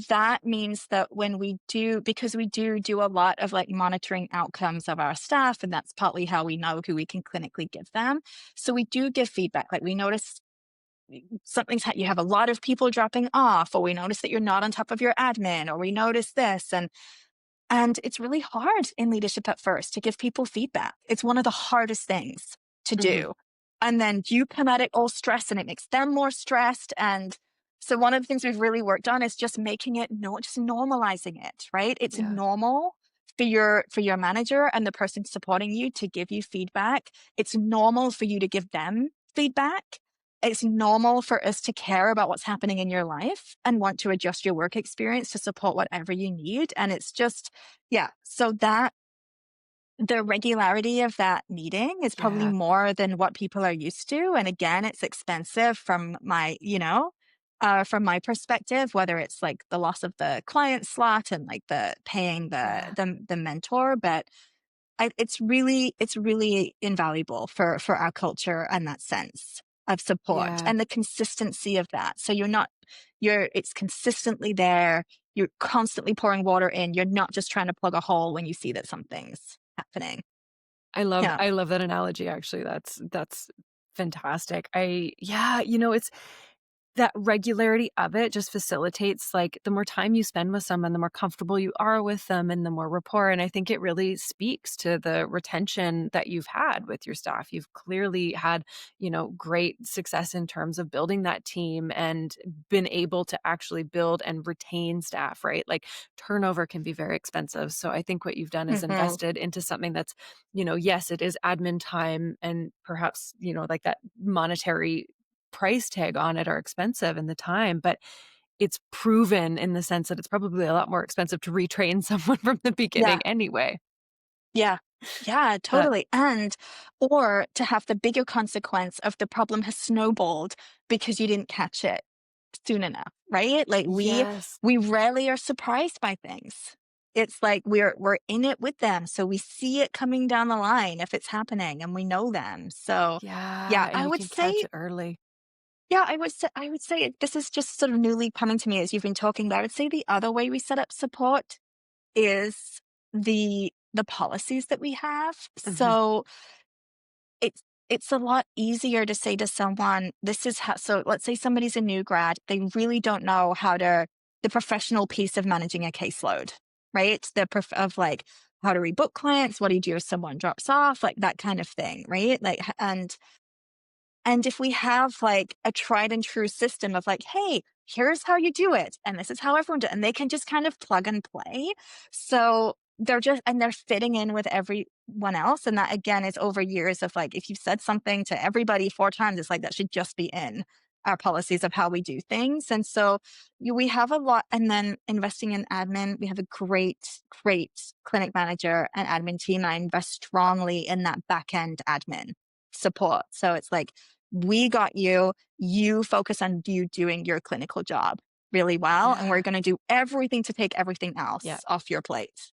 that means that when we do, because we do a lot of like monitoring outcomes of our staff, and that's partly how we know who we can clinically give them. So we do give feedback. Like we notice you have a lot of people dropping off, or we notice that you're not on top of your admin, or we notice this. And it's really hard in leadership at first to give people feedback. It's one of the hardest things to Hmm. do. And then you come at it all stressed and it makes them more stressed. And so one of the things we've really worked on is just making it just normalizing it, right? It's Yeah. normal for your manager and the person supporting you to give you feedback. It's normal for you to give them feedback. It's normal for us to care about what's happening in your life and want to adjust your work experience to support whatever you need. And it's just, yeah. So that the regularity of that meeting is probably Yeah. more than what people are used to. And again, it's expensive from from my perspective, whether it's like the loss of the client slot and like the paying Yeah. the mentor, but it's really invaluable for our culture and that sense of support Yeah. and the consistency of that. So it's consistently there. You're constantly pouring water in. You're not just trying to plug a hole when you see that something's happening. Yeah. I love that analogy, actually. That's fantastic. It's that regularity of it just facilitates, like, the more time you spend with someone, the more comfortable you are with them and the more rapport, and I think it really speaks to the retention that you've had with your staff. You've clearly had, great success in terms of building that team and been able to actually build and retain staff, right? Like, turnover can be very expensive, so I think what you've done is Hmm. invested into something that's, yes, it is admin time and perhaps, like that monetary price tag on it are expensive in the time, but it's proven in the sense that it's probably a lot more expensive to retrain someone from the Yeah. beginning anyway. Yeah. Yeah, That totally. Or to have the bigger consequence of the problem has snowballed because you didn't catch it soon enough, right? Like Yes. we rarely are surprised by things. It's like we're in it with them. So we see it coming down the line if it's happening and we know them. So yeah, Yeah, and you would can catch say it early. I would say this is just sort of newly coming to me as you've been talking, but I would say the other way we set up support is the policies that we have. Mhm. So it's it's a lot easier to say to someone, this is how, so let's say somebody's a new grad, they really don't know the professional piece of managing a caseload, right? Of like how to rebook clients, what do you do if someone drops off, like that kind of thing, right? Like, and if we have like a tried and true system of like, hey, here's how you do it, and this is how everyone does it, and they can just kind of plug and play. So they're fitting in with everyone else. And that again is over years of like, if you've said something to everybody 4 times, it's like that should just be in our policies of how we do things. And so we have a lot, and then investing in admin, we have a great clinic manager and admin team. I invest strongly in that back end admin support. So it's like, we got you. You focus on you doing your clinical job really well. And we're Yeah. going to do everything to take everything Yeah. else off your plate.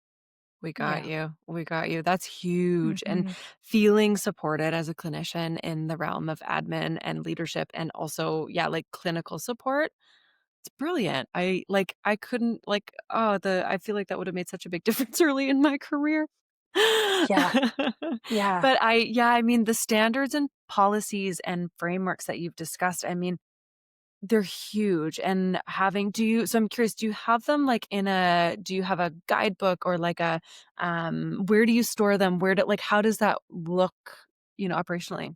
We got Yeah. you. We got you. That's huge. And Hmm. feeling supported as a clinician in the realm of admin and leadership and also, yeah, like clinical support. It's brilliant. I couldn't I feel like that would have made such a big difference early in my career. Yeah. Yeah. But I mean, the standards and policies and frameworks that you've discussed, I mean, they're huge. And I'm curious, do you have them like do you have a guidebook or like where do you store them? How does that look, operationally?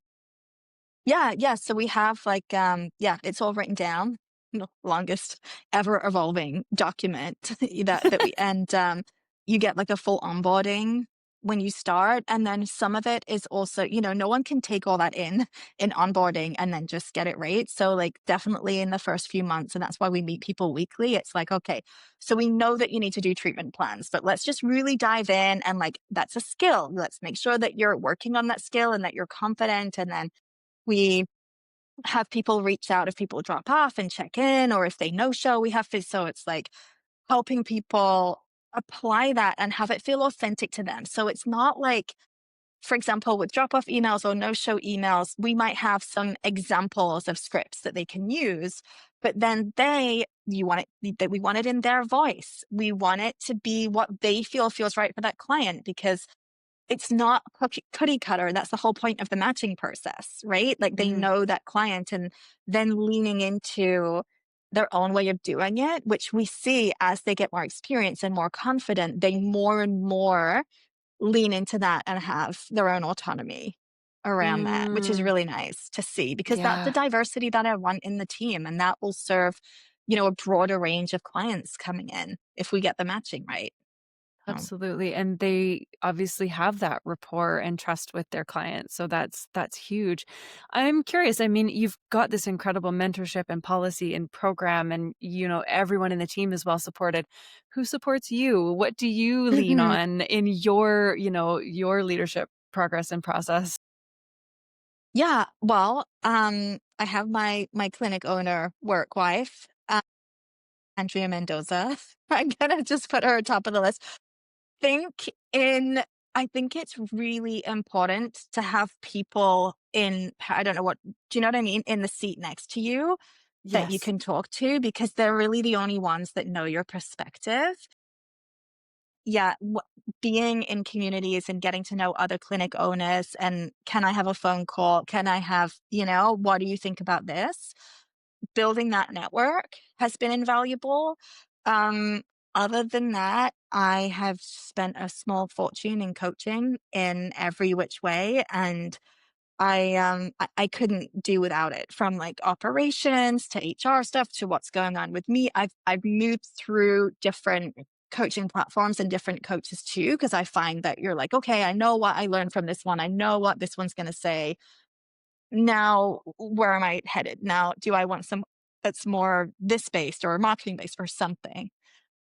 Yeah, yeah. So we have like, it's all written down. The longest ever evolving document that we, and you get like a full onboarding when you start, and then some of it is also, no one can take all that in onboarding and then just get it right. So like definitely in the first few months, and that's why we meet people weekly. It's like, okay, so we know that you need to do treatment plans, but let's just really dive in, and like that's a skill. Let's make sure that you're working on that skill and that you're confident, and then we have people reach out if people drop off and check in, or if they no show. So it's like helping people apply that and have it feel authentic to them. So it's not like for example, with drop off emails or no show emails, we might have some examples of scripts that they can use, but then you want it, that we want it in their voice. We want it to be what they feel feels right for that client, because it's not cookie cutter. That's the whole point of the matching process, right? Like they Hmm. know that client, and then leaning into their own way of doing it, which we see as they get more experience and more confident, they more and more lean into that and have their own autonomy around that, which is Mm, really nice to see, because that's the yeah. diversity that I want in the team. And that will serve, a broader range of clients coming in if we get the matching right. So, Absolutely, and they obviously have that rapport and trust with their clients, so that's huge. I'm curious, I mean, you've got this incredible mentorship and policy and program and, everyone in the team is well supported. Who supports you? What do you lean mhm. on in your leadership progress and process? Yeah, well, I have my clinic owner work wife, Andrea Mendoza. I'm gonna just put her at top of the list. Think in I think it's really important to have people in, I don't know what, do you know what I mean? In the seat next to you that you Yes. can talk to, because they're really the only ones that know your perspective. Yeah, being in communities and getting to know other clinic owners, and can I have a phone call? Can I have, what do you think about this? Building that network has been invaluable. Um, Other than that, I have spent a small fortune in coaching in every which way, and I couldn't do without it, from like operations to HR stuff to what's going on with me. I've moved through different coaching platforms and different coaches too, because I find that you're like, okay, I know what I learned from this one. I know what this one's going to say. Now, where am I headed? Now, do I want some that's more this based or marketing based or something?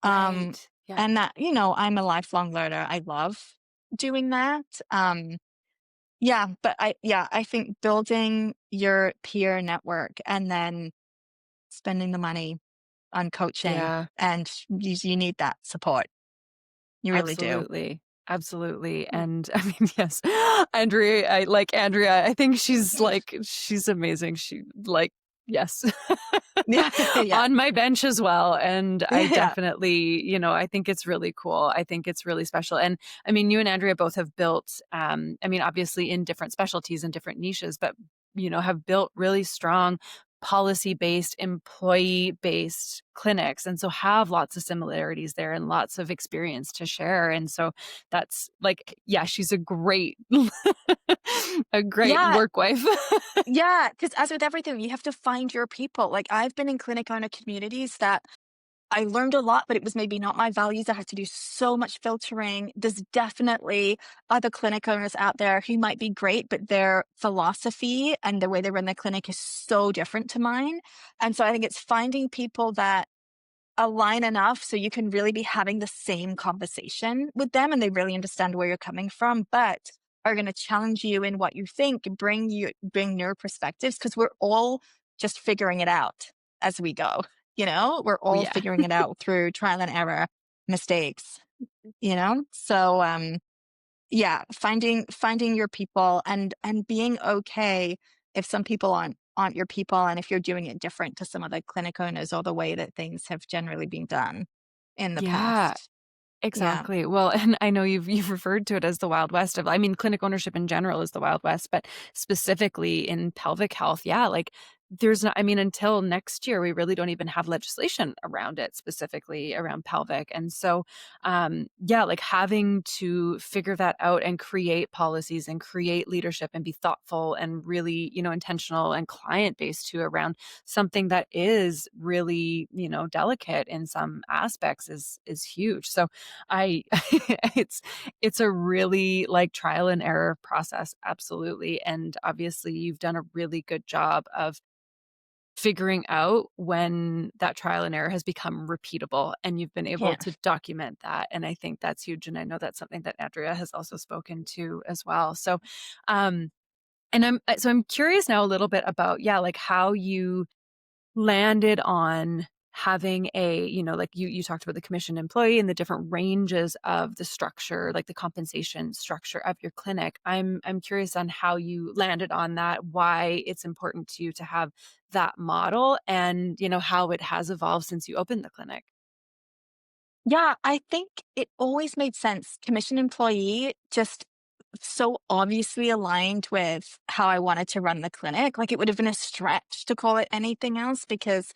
Um, Right. Yeah. and that, I'm a lifelong learner. I love doing that. Yeah, but I think building your peer network and then spending the money on coaching, Yeah. and you need that support. You really do. Absolutely. Absolutely, and I mean, yes, I like Andrea, I think she's amazing, yes. Yeah, yeah, On my bench as well, and I yeah, definitely, I think it's really cool, I think it's really special, and, I mean, you and Andrea both have built, I mean, obviously in different specialties and different niches, but, have built really strong policy-based, employee-based clinics, and so have lots of similarities there and lots of experience to share, and so that's like, yeah, she's a great a great yeah, work wife. yeah. Because as with everything, you have to find your people. Like I've been in clinic owner communities that I learned a lot, but it was maybe not my values. I had to do so much filtering. There's definitely other clinic owners out there who might be great, but their philosophy and the way they run their clinic is so different to mine. And so I think it's finding people that align enough so you can really be having the same conversation with them and they really understand where you're coming from, but are going to challenge you in what you think, bring your perspectives, because we're all just figuring it out as we go. We're all Yeah. figuring it out through trial and error, mistakes, so yeah, finding your people, and being okay if some people aren't your people, and if you're doing it different to some other clinic owners or the way that things have generally been done in the Yeah. past. Yeah. Exactly. Well, and I know you've referred to it as the Wild West of, I mean, clinic ownership in general is the Wild West, but specifically in pelvic health, yeah, like there's not, I mean, until next year, we really don't even have legislation around it, specifically around pelvic. And so, yeah, like having to figure that out and create policies and create leadership and be thoughtful and really, intentional and client based too around something that is really, delicate in some aspects is huge. So, I it's it's a really, like, trial and error process, absolutely, and obviously you've done a really good job of figuring out when that trial and error has become repeatable, and you've been able Yeah. to document that, and I think that's huge, and I know that's something that Andrea has also spoken to as well. So, um, and I'm curious now a little bit about, yeah, like, how you landed on having a, like you talked about the commissioned employee and the different ranges of the structure, like the compensation structure of your clinic. I'm curious on how you landed on that, why it's important to you to have that model, and how it has evolved since you opened the clinic. Yeah, I think it always made sense. Commission employee just so obviously aligned with how I wanted to run the clinic. Like it would have been a stretch to call it anything else because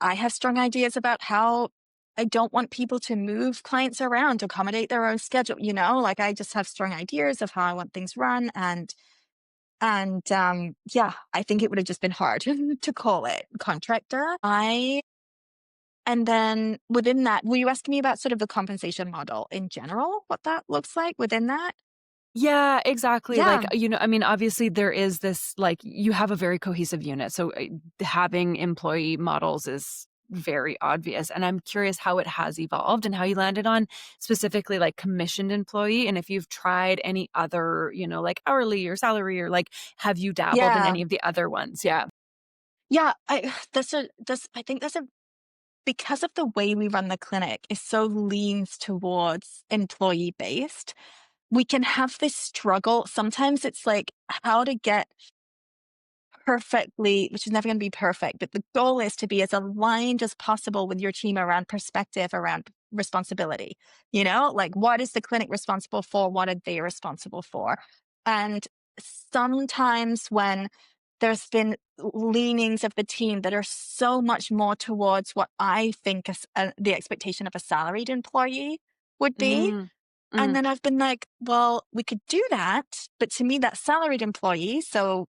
I have strong ideas about how I don't want people to move clients around to accommodate their own schedule, like I just have strong ideas of how I want things run. And yeah, I think it would have just been hard to call it contractor. And then within that, were you asking me about sort of the compensation model in general, what that looks like within that? Yeah, exactly. Like, Yeah. I mean, obviously there is this, like, you have a very cohesive unit. So having employee models is very obvious. And I'm curious how it has evolved and how you landed on specifically like commissioned employee. And if you've tried any other, like hourly or salary, or like, have you dabbled in Yeah. any of the other ones? Yeah. Yeah. I think that's a because of the way we run the clinic is so leans towards employee based, we can have this struggle. Sometimes it's like how to get perfectly, which is never going to be perfect, but the goal is to be as aligned as possible with your team around perspective, around responsibility. Like what is the clinic responsible for? What are they responsible for? And sometimes when there's been leanings of the team that are so much more towards what I think the expectation of a salaried employee would be. Mm, And mm, then I've been like, well, we could do that. But to me, that's salaried employee. So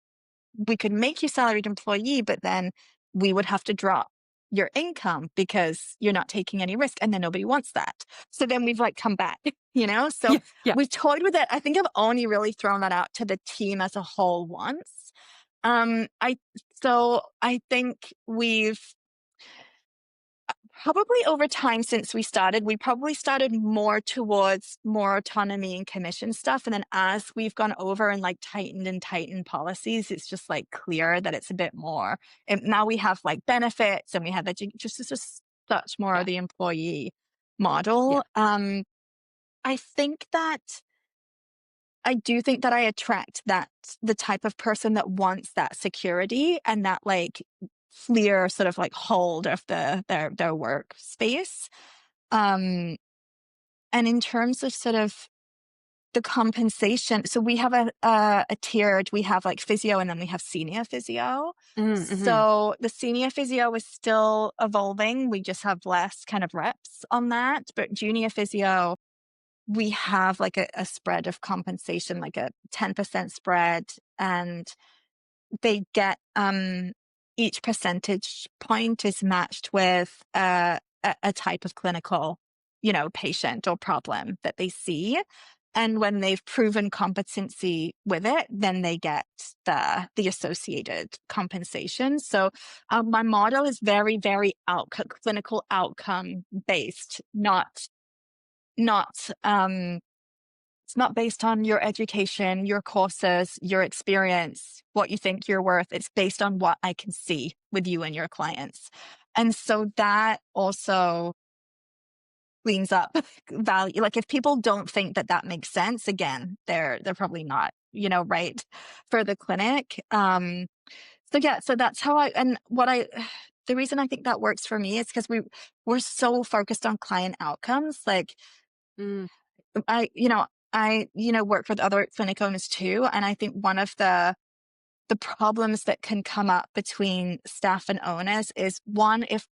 we could make you salaried employee, but then we would have to drop your income because you're not taking any risk. And then nobody wants that. So then we've like come back, So yeah. Yeah. we've toyed with it. I think I've only really thrown that out to the team as a whole once. I so I think we've probably over time since we probably started more towards more autonomy and commission stuff. And then as we've gone over and like tightened policies, it's just like clear that it's a bit more. And now we have like benefits and we have just such more Yeah. of the employee Yeah. model. I think that I do think that I attract the type of person that wants that security and that like clear sort of like hold of their workspace. Um, and in terms of sort of the compensation, so we have a tiered, we have like physio and then we have senior physio. Mm-hmm. So the senior physio is still evolving. We just have less kind of reps on that. But junior physio, we have like a spread of compensation, like a 10% spread, and they get each percentage point is matched with a type of clinical, patient or problem that they see. And when they've proven competency with it, then they get the associated compensation. So my model is very, very clinical outcome based, not it's not based on your education, your courses, your experience, what you think you're worth. It's based on what I can see with you and your clients. And so that also cleans up value. Like if people don't think that that makes sense, again, they're probably not, right for the clinic. So yeah, so that's how and the reason I think that works for me is because we're so focused on client outcomes. Like Mm, I work with other clinic owners too. And I think one of the problems that can come up between staff and owners is one, if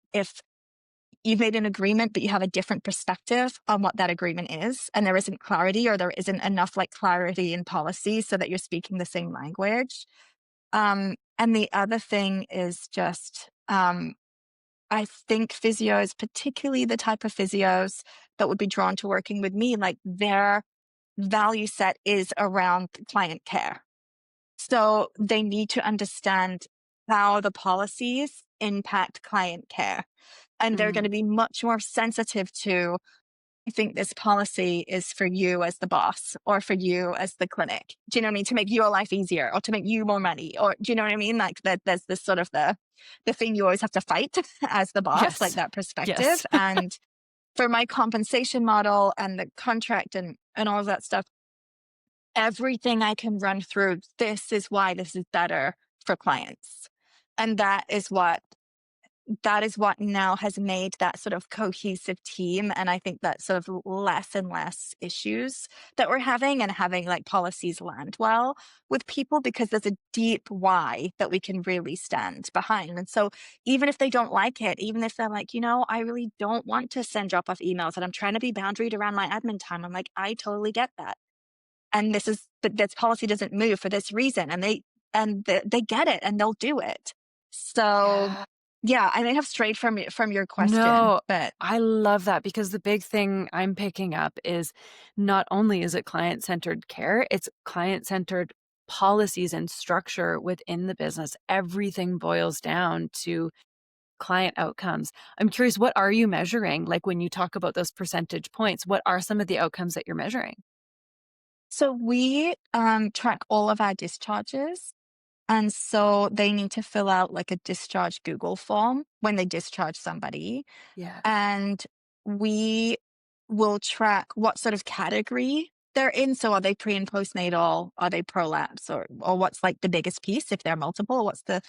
you've made an agreement, but you have a different perspective on what that agreement is, and there isn't clarity or there isn't enough like clarity in policy so that you're speaking the same language. And the other thing is just I think physios, particularly the type of physios that would be drawn to working with me, like their value set is around client care. So they need to understand how the policies impact client care. And they're going mm, to be much more sensitive to I think this policy is for you as the boss or for you as the clinic. Do you know what I mean? To make your life easier or to make you more money, or do you know what I mean? Like that, there's this sort of the thing you always have to fight as the boss, like Yes. that perspective. Yes. And for my compensation model and the contract and all of that stuff, everything I can run through, this is why this is better for clients. And that is what now has made that sort of cohesive team. And I think that sort of less and less issues that we're having, and having like policies land well with people, because there's a deep why that we can really stand behind. And so even if they don't like it, even if they're like, I really don't want to send drop off emails and I'm trying to be boundaried around my admin time, I'm like, I totally get that. And but this policy doesn't move for this reason. And they get it and they'll do it. So Yeah. yeah, I may have strayed from your question, No, but I love that, because the big thing I'm picking up is not only is it client-centered care, it's client-centered policies and structure within the business. Everything boils down to client outcomes. I'm curious, what are you measuring? Like when you talk about those percentage points, what are some of the outcomes that you're measuring? so we track all of our discharges. And so they need to fill out like a discharge Google form when they discharge somebody. Yeah, And we will track what sort of category they're in. So are they pre and postnatal? Are they prolapse? Or what's like the biggest piece? If they're multiple, they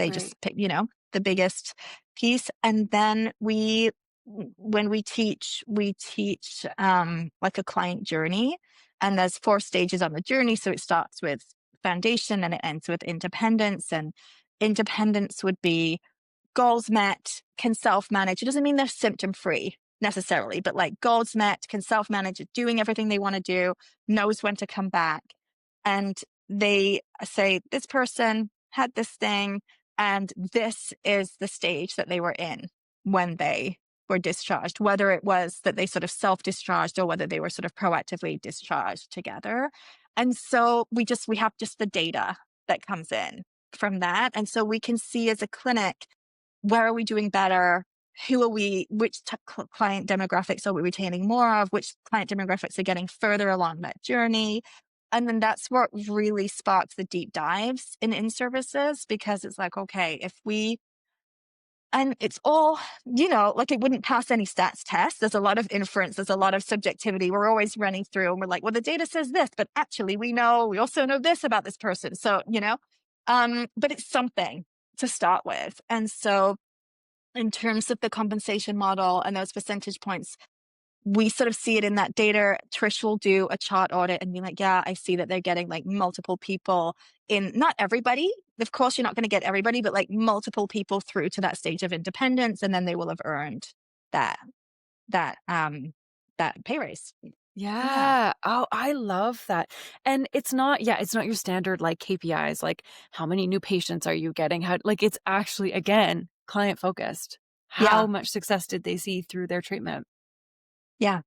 right. just pick, the biggest piece. And then when we teach like a client journey, and there's 4 stages on the journey. So it starts with foundation and it ends with independence. And independence would be goals met, can self-manage. It doesn't mean they're symptom-free necessarily, but like goals met, can self-manage, doing everything they want to do, knows when to come back. And they say, this person had this thing, and this is the stage that they were in when they were discharged, whether it was that they sort of self-discharged or whether they were sort of proactively discharged together. And so we have just the data that comes in from that. And so we can see as a clinic, where are we doing better? Which client demographics are we retaining more of? Which client demographics are getting further along that journey? And then that's what really sparks the deep dives in services, because it's like, okay, and it's all, like it wouldn't pass any stats test. There's a lot of inference. There's a lot of subjectivity. We're always running through and we're like, well, the data says this, but actually we also know this about this person. So, but it's something to start with. And so in terms of the compensation model and those percentage points, we sort of see it in that data. Trish will do a chart audit and be like, yeah, I see that they're getting like multiple people in, not everybody. Of course, you're not going to get everybody, but like multiple people through to that stage of independence. And then they will have earned that, that, um, that pay raise. Yeah. Yeah. Oh, I love that. And it's not your standard like KPIs, like how many new patients are you getting? It's actually, again, client focused. How Yeah. much success did they see through their treatment? Yeah.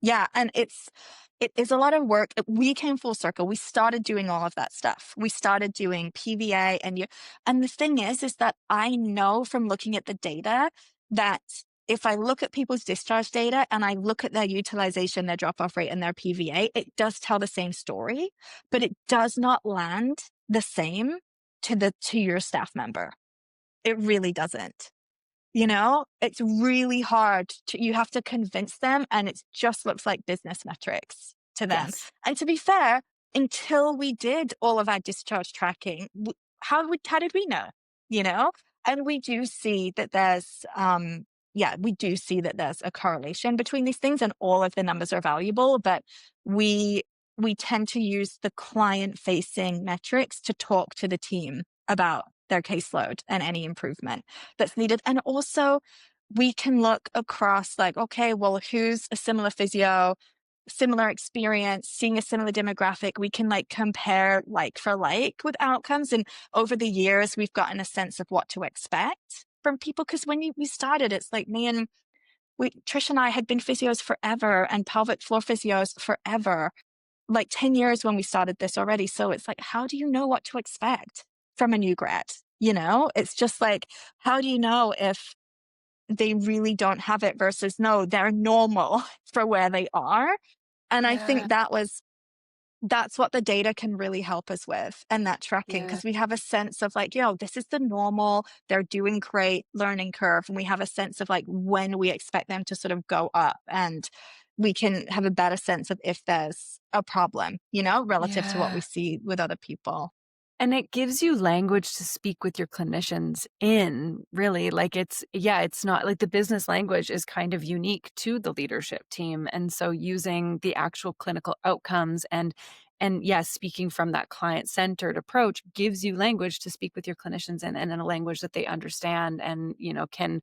Yeah, and it is a lot of work. We came full circle. We started doing all of that stuff. We started doing PVA, and the thing is that I know from looking at the data that if I look at people's discharge data and I look at their utilization, their drop-off rate, and their PVA, it does tell the same story, but it does not land the same to your staff member. It really doesn't. It's really hard you have to convince them, and it just looks like business metrics to them. Yes. And to be fair, until we did all of our discharge tracking, how did we know? You know, and we do see that there's a correlation between these things, and all of the numbers are valuable, but we tend to use the client facing metrics to talk to the team about their caseload and any improvement that's needed. And also we can look across like, okay, well, who's a similar physio, similar experience, seeing a similar demographic. We can like compare like for like with outcomes. And over the years, we've gotten a sense of what to expect from people. Because when we started, it's like Trish and I had been physios forever and pelvic floor physios forever, like 10 years when we started this already. So it's like, how do you know what to expect from a new grad? It's just like, how do you know if they really don't have it versus no, they're normal for where they are. And I Yeah. think that's what the data can really help us with, and that tracking, Yeah. because we have a sense of like, this is the normal, they're doing great, learning curve. And we have a sense of like when we expect them to sort of go up, and we can have a better sense of if there's a problem, relative to what we Yeah. see with other people. And it gives you language to speak with your clinicians in, really. Like it's not like the business language is kind of unique to the leadership team. And so using the actual clinical outcomes and yes, speaking from that client-centered approach gives you language to speak with your clinicians in and in a language that they understand and, can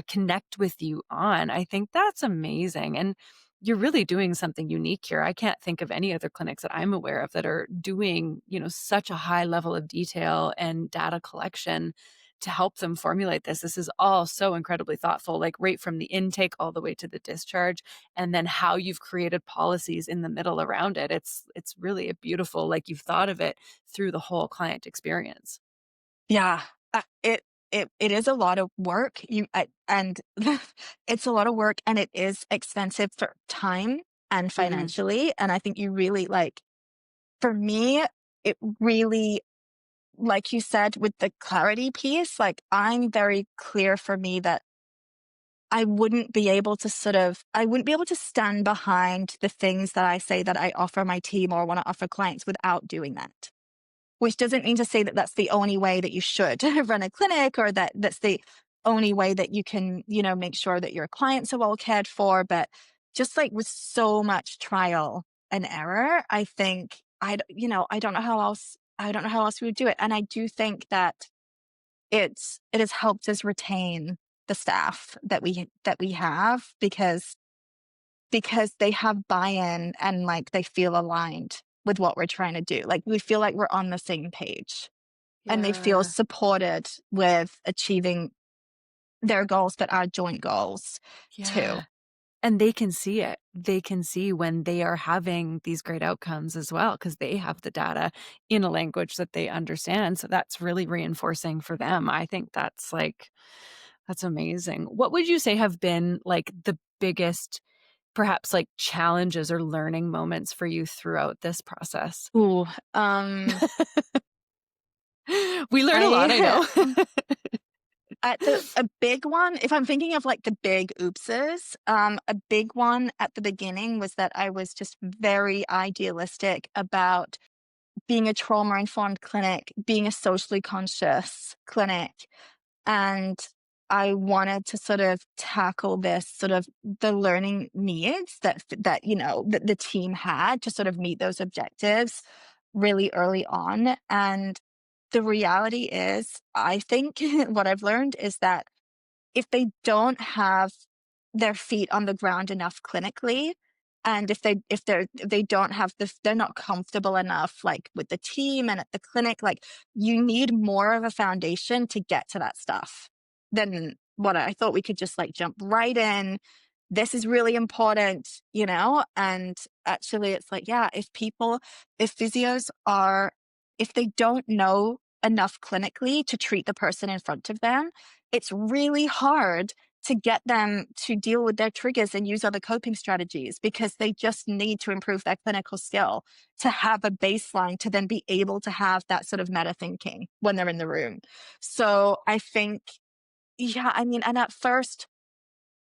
connect with you on. I think that's amazing. And you're really doing something unique here. I can't think of any other clinics that I'm aware of that are doing, such a high level of detail and data collection to help them formulate this. This is all so incredibly thoughtful, like right from the intake all the way to the discharge, and then how you've created policies in the middle around it. It's really a beautiful, like you've thought of it through the whole client experience. Yeah, it is a lot of work. And it's a lot of work, and it is expensive for time and Hmm. financially. And I think you really like, for me, it really, like you said, with the clarity piece, like I'm very clear for me that I wouldn't be able to stand behind the things that I say that I offer my team or want to offer clients without doing that. Which doesn't mean to say that that's the only way that you should run a clinic, or that that's the only way that you can, make sure that your clients are well cared for. But just like with so much trial and error, I think I don't know how else, we would do it. And I do think that it has helped us retain the staff that we have, because they have buy-in, and like they feel aligned with what we're trying to do. Like we feel like we're on the same page, and they feel Yeah. supported with achieving their goals, but our joint goals too. Yeah. And they can see it. They can see when they are having these great outcomes as well, because they have the data in a language that they understand. So that's really reinforcing for them. I think that's amazing. What would you say have been like the biggest, perhaps like challenges or learning moments for you throughout this process? Ooh, We learn a lot, I I know. at the a big one, if I'm thinking of like the big oopses, a big one at the beginning was that I was just very idealistic about being a trauma informed clinic, being a socially conscious clinic. And I wanted to sort of tackle this sort of the learning needs that the team had to sort of meet those objectives really early on. And the reality is, I think what I've learned is that if they don't have their feet on the ground enough clinically, and if they don't have they're not comfortable enough like with the team and at the clinic, like you need more of a foundation to get to that stuff than what I thought. We could just like jump right in. This is really important, and actually it's like, yeah, if physios are, if they don't know enough clinically to treat the person in front of them, it's really hard to get them to deal with their triggers and use other coping strategies, because they just need to improve their clinical skill to have a baseline to then be able to have that sort of meta thinking when they're in the room. So I think, yeah, I mean, and at first,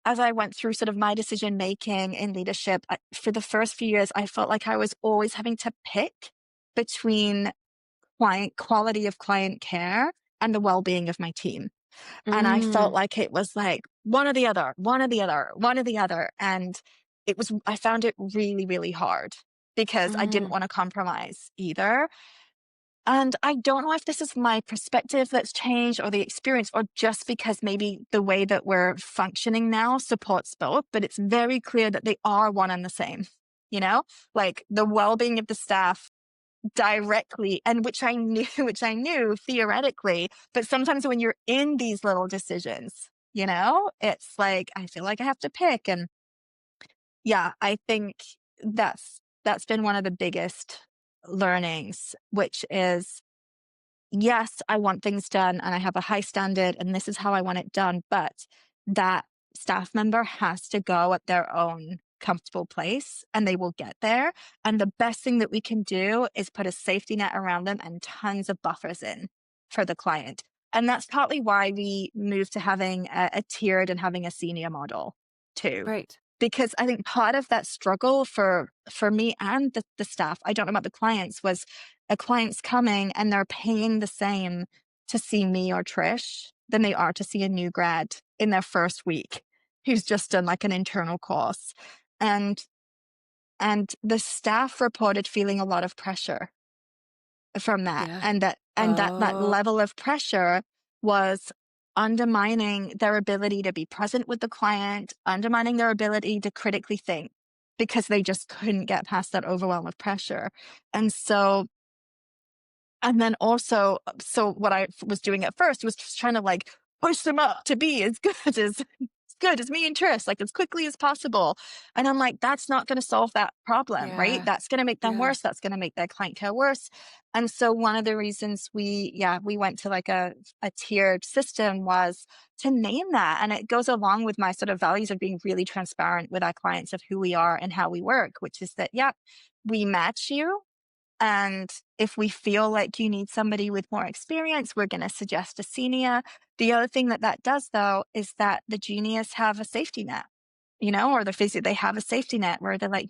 as I went through sort of my decision making in leadership, for the first few years, I felt like I was always having to pick between quality of client care and the well-being of my team. And I felt Mm, like it was like one or the other, one or the other, one or the other. And I found it really, really hard because I didn't mm, want to compromise either. And I don't know if this is my perspective that's changed, or the experience, or just because maybe the way that we're functioning now supports both, but it's very clear that they are one and the same, like the well-being of the staff directly, and which I knew, which I knew theoretically, but sometimes when you're in these little decisions, it's like I feel like I have to pick. And yeah, I think that's been one of the biggest learnings, which is yes, I want things done and I have a high standard and this is how I want it done, but that staff member has to go at their own comfortable place and they will get there. And the best thing that we can do is put a safety net around them and tons of buffers in for the client. And that's partly why we moved to having a tiered and having a senior model too. Right. Because I think part of that struggle for me and the staff, I don't know about the clients, was a client's coming and they're paying the same to see me or Trish than they are to see a new grad in their first week who's just done like an internal course. And the staff reported feeling a lot of pressure from that, Yeah. and that Oh, level of pressure was undermining their ability to be present with the client, undermining their ability to critically think because they just couldn't get past that overwhelm of pressure. And so and then also, so what I was doing at first was just trying to like push them up to be as good as me and Tris, like as quickly as possible. And I'm like, that's not going to solve that problem, right? yeah. That's going to make them Yeah. worse. That's going to make their client care worse. And so one of the reasons we went to like a tiered system was to name that. And it goes along with my sort of values of being really transparent with our clients of who we are and how we work, which is that, yeah, we match you, and if we feel like you need somebody with more experience, we're going to suggest a senior. The other thing that that does, though, is that the juniors have a safety net, or the physio, they have a safety net where they're like,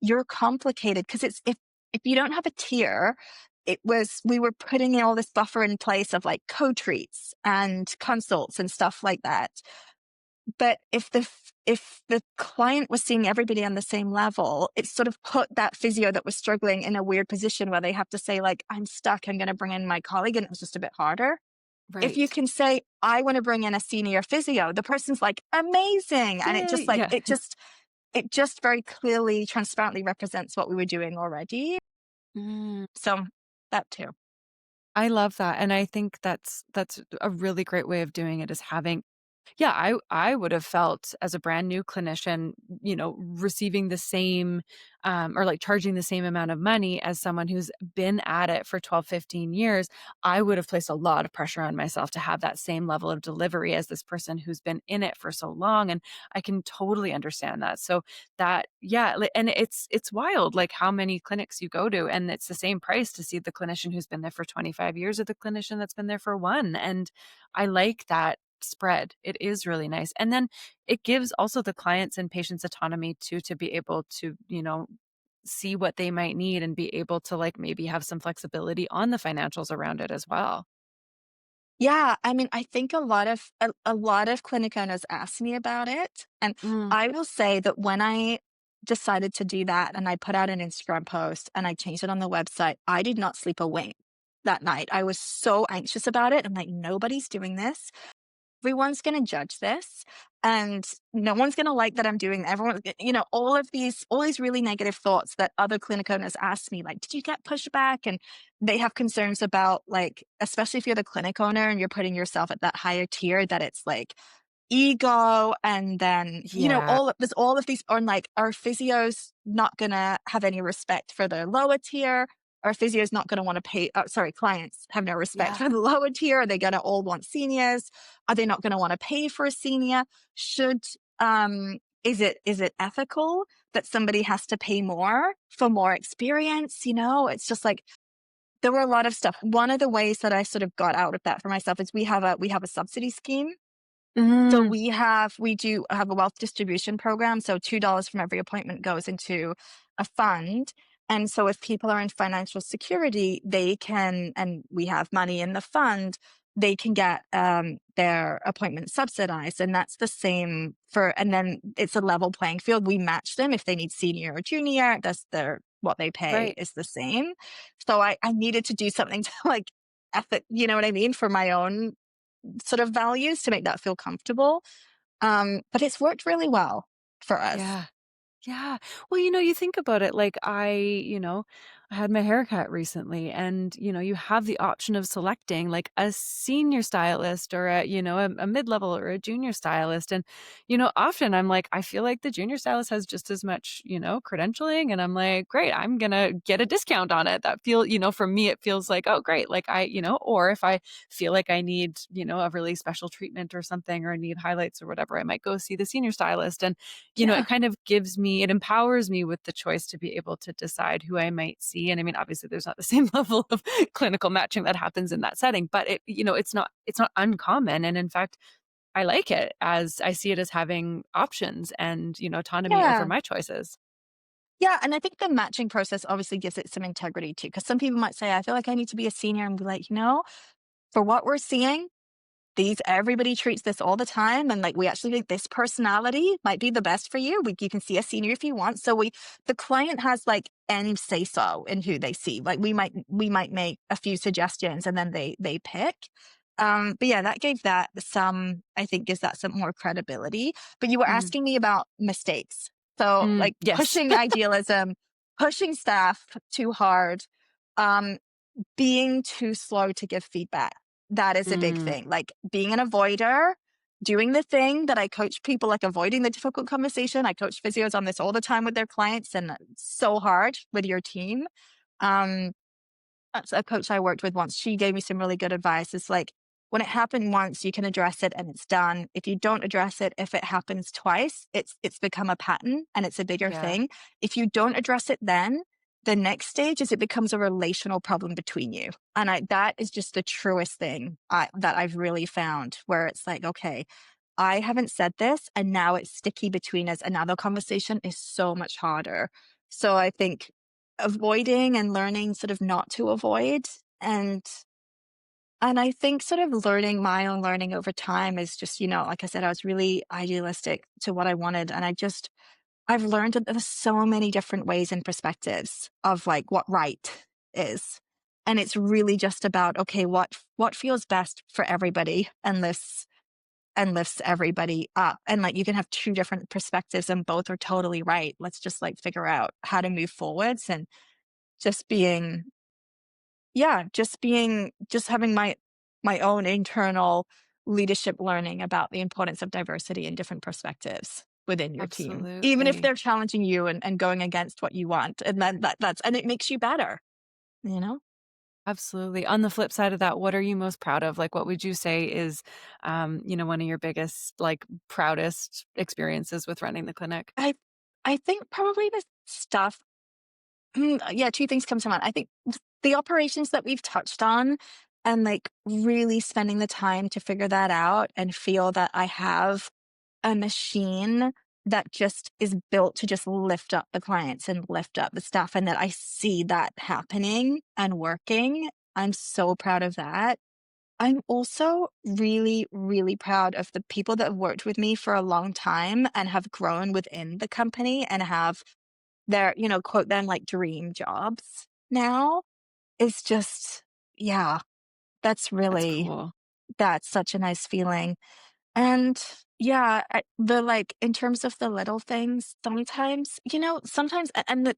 you're complicated because if you don't have a tier, we were putting in all this buffer in place of like co-treats and consults and stuff like that. But if the client was seeing everybody on the same level, it sort of put that physio that was struggling in a weird position where they have to say like, I'm stuck, I'm going to bring in my colleague. And it was just a bit harder. If you Right. can say, I want to bring in a senior physio, the person's like, amazing. And it Yay. just like, Yeah. it just very clearly, transparently represents what we were doing already. Mm. So that too. I love that. And I think that's a really great way of doing it is having. Yeah, I would have felt as a brand new clinician, receiving the same, or like charging the same amount of money as someone who's been at it for 12, 15 years. I would have placed a lot of pressure on myself to have that same level of delivery as this person who's been in it for so long. And I can totally understand that. So that, yeah, and it's wild, like how many clinics you go to, and it's the same price to see the clinician who's been there for 25 years or the clinician that's been there for one. And I like that spread. It is really nice. And then it gives also the clients and patients autonomy too, to be able to, see what they might need and be able to like maybe have some flexibility on the financials around it as well. Yeah, I mean, I think a lot of clinic owners ask me about it, and Mm, I will say that when I decided to do that and I put out an Instagram post and I changed it on the website, I did not sleep a wink that night. I was so anxious about it. I'm like, nobody's doing this. Everyone's going to judge this, and no one's going to like that I'm doing. Everyone, all these really negative thoughts that other clinic owners ask me, like, did you get pushback? And they have concerns about, like, especially if you're the clinic owner and you're putting yourself at that higher tier, that it's like ego, and then yeah. there's all of these, or like, are physios not gonna have any respect for the lower tier? Are physios not gonna want to pay, sorry, clients have no respect Yeah. for the lower tier? Are they gonna all want seniors? Are they not gonna want to pay for a senior? should is it ethical that somebody has to pay more for more experience? It's just like, there were a lot of stuff. One of the ways that I sort of got out of that for myself is we have a subsidy scheme. So Mm, we do have a wealth distribution program. So $2 from every appointment goes into a fund. And so if people are in financial security, they can, and we have money in the fund, they can get their appointment subsidized. And that's the same and then it's a level playing field. We match them if they need senior or junior. What they pay right. is the same. So I needed to do something to like you know what I mean, for my own sort of values to make that feel comfortable. But it's worked really well for us. Yeah. Yeah. Well, you think about it like I had my hair cut recently and, you have the option of selecting like a senior stylist or a mid-level or a junior stylist. And, often I'm like, I feel like the junior stylist has just as much, credentialing. And I'm like, great, I'm going to get a discount on it. For me, it feels like, oh, great. Like or if I feel like I need, a really special treatment or something, or I need highlights or whatever, I might go see the senior stylist. And, it Yeah. kind of it empowers me with the choice to be able to decide who I might see. And I mean, obviously there's not the same level of clinical matching that happens in that setting, but it's not uncommon. And in fact, I like it as I see it as having options and, autonomy over Yeah. my choices. Yeah. And I think the matching process obviously gives it some integrity too. Cause some people might say, I feel like I need to be a senior and be like, for what we're seeing, everybody treats this all the time, and like we actually think this personality might be the best for you. You can see a senior if you want. So the client has like any say so in who they see. Like we might make a few suggestions and then they pick. But yeah, that gave that some, I think, gives that some more credibility. But you were Mhm. asking me about mistakes. So like Yes. pushing idealism, pushing staff too hard, um, being too slow to give feedback. That is a big Mm, thing. Like being an avoider, doing the thing that I coach people, like avoiding the difficult conversation. I coach physios on this all the time with their clients, and it's so hard with your team. Um, that's a coach I worked with once. She gave me some really good advice. It's like, when it happened once, you can address it and it's done. If you don't address it, if it happens twice, it's become a pattern and it's a bigger yeah, thing. If you don't address it then, the next stage is it becomes a relational problem between you. And that is just the truest thing that I've really found, where it's like, okay, I haven't said this and now it's sticky between us. Another conversation is so much harder. So I think avoiding and learning sort of not to avoid, and I think sort of learning my own learning over time is just, like I said, I was really idealistic to what I wanted. And I've learned that there's so many different ways and perspectives of like what right is. And it's really just about, okay, what feels best for everybody and lifts everybody up. And like you can have two different perspectives and both are totally right. Let's just like figure out how to move forwards, and just being just having my own internal leadership learning about the importance of diversity and different perspectives within your team, even if absolutely. they're challenging you and going against what you want. And then and it makes you better, you know? Absolutely. On the flip side of that, what are you most proud of? Like, what would you say is, one of your biggest, like, proudest experiences with running the clinic? I I think probably the stuff. Yeah, two things come to mind. I think the operations that we've touched on, and like really spending the time to figure that out and feel that I have a machine that just is built to just lift up the clients and lift up the staff, and that I see that happening and working. I'm so proud of that. I'm also really, really proud of the people that have worked with me for a long time and have grown within the company and have their, quote them like dream jobs now. It's just, yeah, that's That's really, cool. that's such a nice feeling. And yeah, in terms of the little things, sometimes,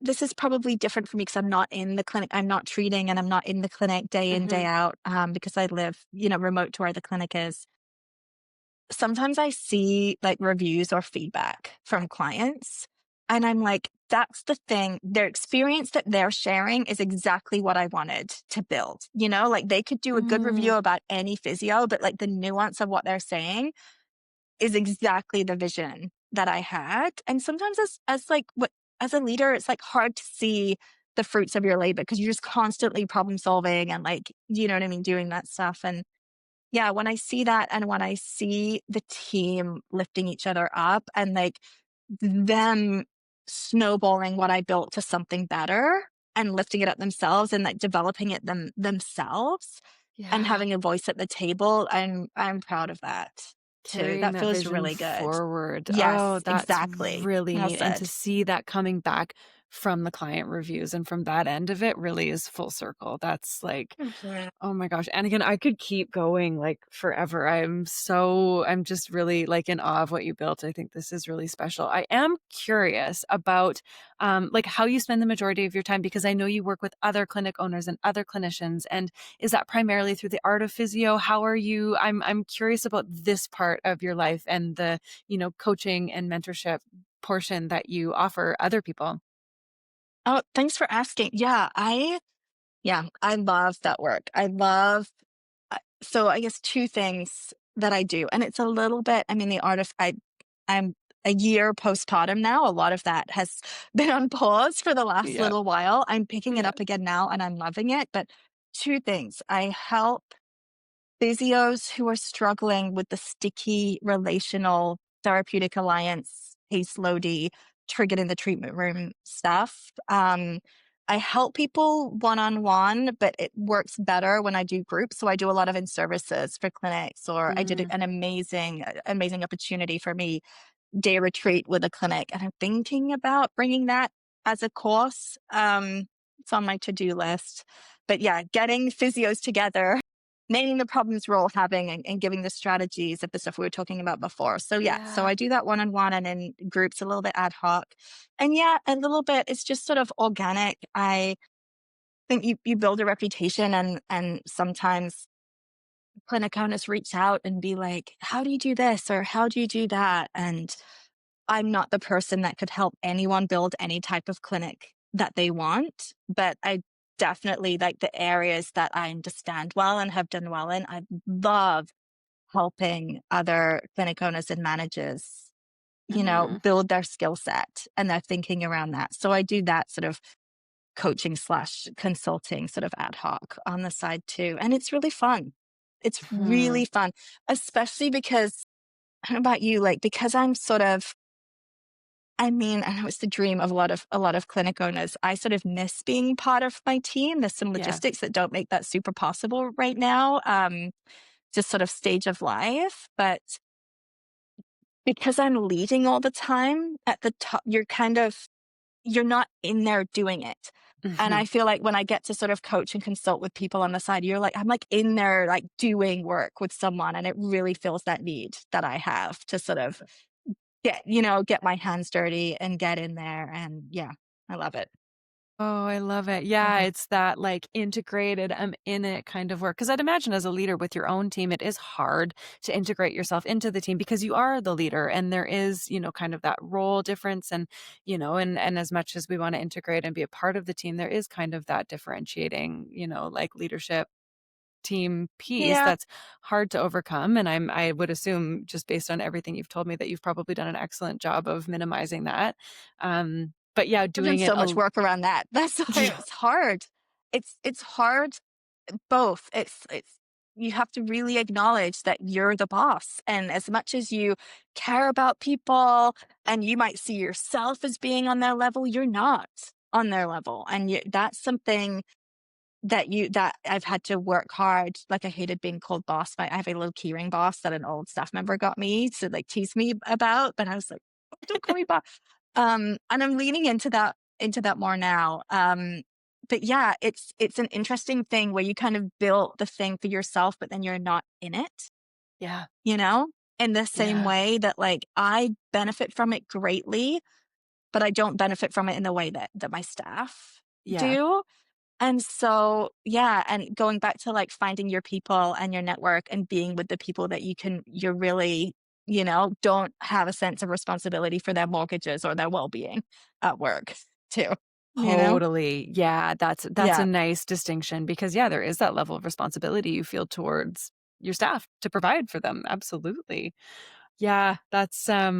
this is probably different for me because I'm not in the clinic, I'm not treating, and I'm not in the clinic day in, day Mhm. out, because I live, remote to where the clinic is. Sometimes I see like reviews or feedback from clients, and I'm like, that's the thing. Their experience that they're sharing is exactly what I wanted to build. Like they could do a good review Mm, about any physio, but like the nuance of what they're saying is exactly the vision that I had. And sometimes as a leader, it's like hard to see the fruits of your labor because you're just constantly problem solving and like, you know what I mean, doing that stuff. And yeah, when I see that and when I see the team lifting each other up and like them snowballing what I built to something better and lifting it up themselves and like developing it themselves and yeah. having a voice at the table, I'm proud of that too. Carrying That that feels vision really good. forward. Oh, Yes, that's exactly. really Well neat, and to said. see that coming back from the client reviews and from that end of it really is full circle. That's like, Mhm. oh my gosh. And again, I could keep going like forever. I'm just really like in awe of what you built. I think this is really special. I am curious about like how you spend the majority of your time, because I know you work with other clinic owners and other clinicians. And is that primarily through the art of physio? How are you? I'm curious about this part of your life and the, coaching and mentorship portion that you offer other people. Oh, thanks for asking. Yeah, I love that work. So I guess 2 things that I do, and it's a little bit, I mean, the art of I'm a year postpartum now. A lot of that has been on pause for the last Yeah. little while. I'm picking it Yeah. up again now, and I'm loving it, but 2 things. I help physios who are struggling with the sticky relational therapeutic alliance caseloady triggered in the treatment room stuff. I help people one-on-one, but it works better when I do groups. So I do a lot of in services for clinics, or I did Mm, an amazing opportunity for me, day retreat with a clinic, and I'm thinking about bringing that as a course. It's on my to-do list. But yeah, getting physios together, naming the problems we're all having, and giving the strategies of the stuff we were talking about before. So yeah, so yeah. I do that one-on-one and in groups, a little bit ad hoc. And yeah, a little bit, it's just sort of organic. I think you build a reputation, and sometimes clinic owners reach out and be like, how do you do this? Or how do you do that? And I'm not the person that could help anyone build any type of clinic that they want, but I definitely like the areas that I understand well and have done well in. I love helping other clinic owners and managers, Mhm. build their skill set and their thinking around that. So I do that sort of coaching slash consulting sort of ad hoc on the side too. And it's really fun. It's Mhm. really fun, especially because I don't know about you, like, because I'm sort of, I mean, I know it's the dream of a lot of clinic owners. I sort of miss being part of my team. There's some Yeah. logistics that don't make that super possible right now. Just sort of stage of life. But because I'm leading all the time at the top, you're not in there doing it. And I Mhm. feel like when I get to sort of coach and consult with people on the side, I'm like in there, like doing work with someone. And it really fills that need that I have to sort of get my hands dirty and get in there. And yeah, I love it. Oh, I love it. Yeah, Mhm. it's that, like, integrated, I'm in it kind of work. Because 'Cause I'd imagine as a leader with your own team, it is hard to integrate yourself into the team because you are the leader and there is, kind of that role difference and, and as much as we wanna integrate and be a part of the team, there is kind of that differentiating, like, leadership team piece Yeah. that's hard to overcome, and I would assume just based on everything you've told me that you've probably done an excellent job of minimizing that. But yeah, I've done doing it so much work around that. That's why yeah. it's hard. It's hard both. It's you have to really acknowledge that you're the boss. And as much as you care about people and you might see yourself as being on their level, you're not on their level. And that's something that I've had to work hard. Like, I hated being called boss. I have a little keyring boss that an old staff member got me to like tease me about, but I was like, "Oh, don't call me boss." And I'm leaning into that more now. But yeah, it's an interesting thing where you kind of built the thing for yourself, but then you're not in it, Yeah, you know? In the same yeah, way that, like, I benefit from it greatly, but I don't benefit from it in the way that my staff yeah. do. And so, yeah, and going back to, like, finding your people and your network and being with the people that you're really, don't have a sense of responsibility for their mortgages or their well-being at work too, you know? Totally. Yeah, that's a Yeah, nice distinction because, yeah, there is that level of responsibility you feel towards your staff to provide for them, absolutely. Yeah, that's a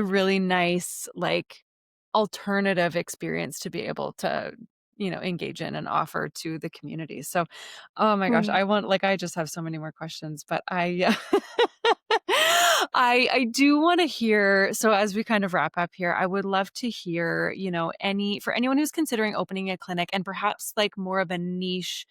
really nice, like, alternative experience to be able to, engage in and offer to the community. So, oh my gosh, mm, I just have so many more questions, but I do wanna hear, so as we kind of wrap up here, I would love to hear, any for anyone who's considering opening a clinic and perhaps, like, more of a niche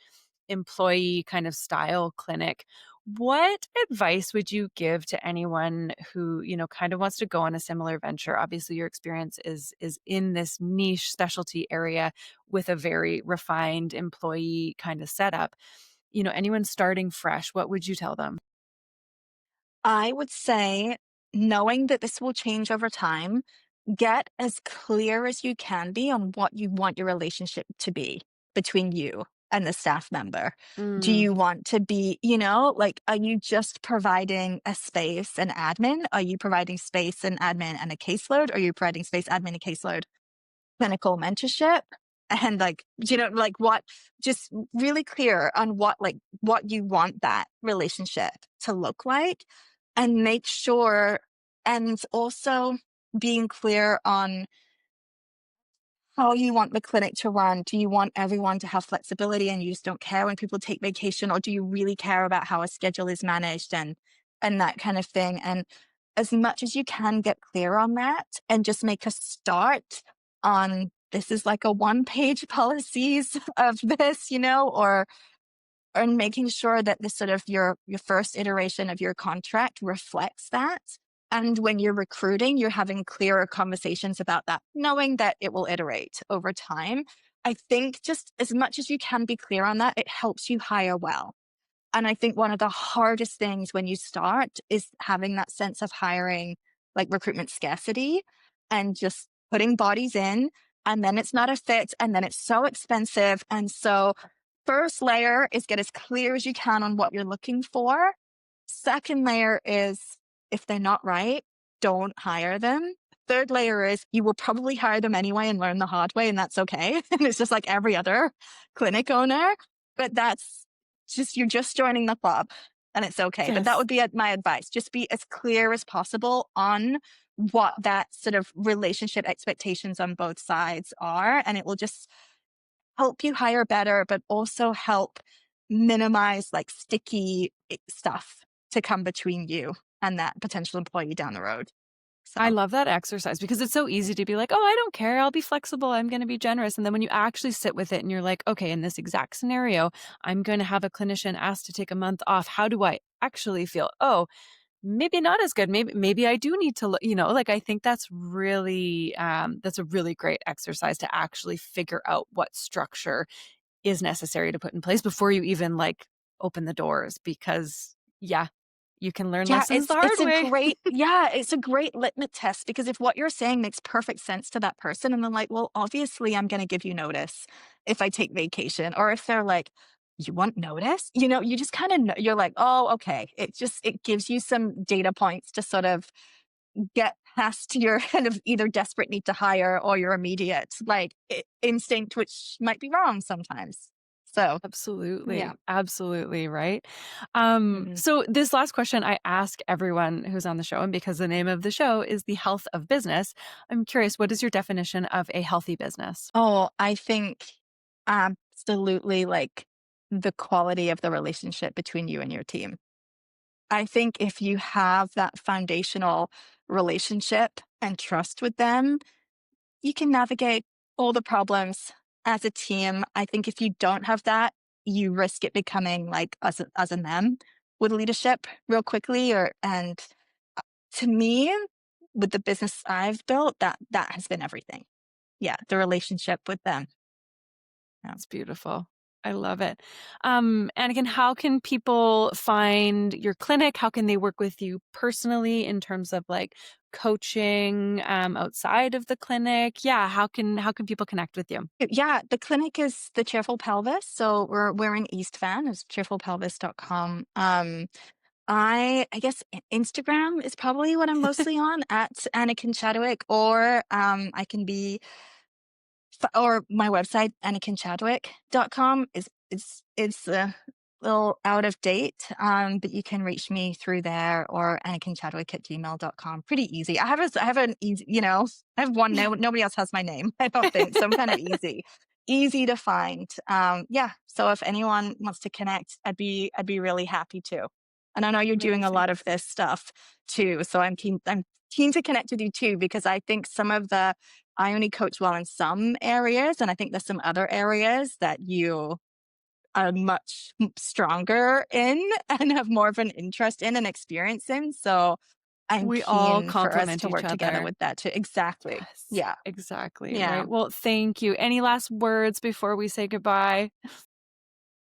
employee kind of style clinic, What advice would you give to anyone who, kind of wants to go on a similar venture? Obviously, your experience is in this niche specialty area with a very refined employee kind of setup. Anyone starting fresh, what would you tell them? I would say, knowing that this will change over time, get as clear as you can be on what you want your relationship to be between you and the staff member. Do Mm, you want to be, like, are you just providing a space and admin? Are you providing space and admin and a caseload? Are you providing space, admin, and caseload, clinical mentorship? And like what, just really clear on what you want that relationship to look like, and make sure, and also being clear on how you want the clinic to run. Do you want everyone to have flexibility and you just don't care when people take vacation, or do you really care about how a schedule is managed and that kind of thing? And as much as you can, get clear on that and just make a start on, this is like a one-page policies of this, or and making sure that the sort of your first iteration of your contract reflects that. And when you're recruiting, you're having clearer conversations about that, knowing that it will iterate over time. I think just as much as you can be clear on that, it helps you hire well. And I think one of the hardest things when you start is having that sense of hiring, like recruitment scarcity, and just putting bodies in, and then it's not a fit, and then it's so expensive. And so, first layer is get as clear as you can on what you're looking for. Second layer is, if they're not right, don't hire them. Third layer is, you will probably hire them anyway and learn the hard way, and that's okay. And it's just like every other clinic owner. But that's just, you're just joining the club, and it's okay. But that yes. would be my advice. Just be as clear as possible on what that sort of relationship expectations on both sides are. And it will just help you hire better, but also help minimize like sticky stuff to come between you and that potential employee down the road. I So, love that exercise because it's so easy to be like, "Oh, I don't care. I'll be flexible. I'm gonna be generous." And then when you actually sit with it and you're like, "Okay, in this exact scenario, I'm gonna have a clinician asked to take a month off. How do I actually feel? Oh, maybe not as good. Maybe I do need to like, I think that's a really great exercise to actually figure out what structure is necessary to put in place before you even, like, open the doors because, yeah, you can learn yeah, lessons the hard way. it's a great litmus test, because if what you're saying makes perfect sense to that person and they're like, well, obviously I'm going to give you notice if I take vacation, or if they're like, you want notice? You just kind of know, you're like, oh, okay. It gives you some data points to sort of get past your kind of either desperate need to hire or your immediate like instinct, which might be wrong sometimes. So, yeah. Absolutely. Absolutely, right? Mhm. So this last question I ask everyone who's on the show, and because the name of the show is The Health of Business, I'm curious, what is your definition of a healthy business? Oh, I think absolutely, like, the quality of the relationship between you and your team. I think if you have that foundational relationship and trust with them, you can navigate all the problems as a team. I think if you don't have that, you risk it becoming like us and them with leadership real quickly. And to me, with the business I've built, that has been everything. Yeah, the relationship with them. Yeah. It's beautiful. I love it. Anakin, how can people find your clinic? How can they work with you personally in terms of like coaching outside of the clinic? Yeah, how can people connect with you? Yeah, the clinic is the Cheerful Pelvis. So we're in East Van. It's cheerfulpelvis.com. I guess Instagram is probably what I'm mostly on, at Anniken Chadwick, or I can be, or my website, AnnikenChadwick.com, is a little out of date, but you can reach me through there, or AnnikenChadwick@gmail.com. Pretty easy. I have an easy, I have one name. Nobody else has my name, I don't think. So I'm kind of easy to find. Yeah. So if anyone wants to connect, I'd be really happy to. And I know you're doing a Amazing. lot of this stuff too. So I'm keen to connect with you too, because I think I only coach well in some areas, and I think there's some other areas that you I'm much stronger in and have more of an interest in and experience in. So I'm We all keen for us complement to each work together other. with that too. Exactly. Yes, Yeah. exactly. Yeah. Right. Well, thank you. Any last words before we say goodbye?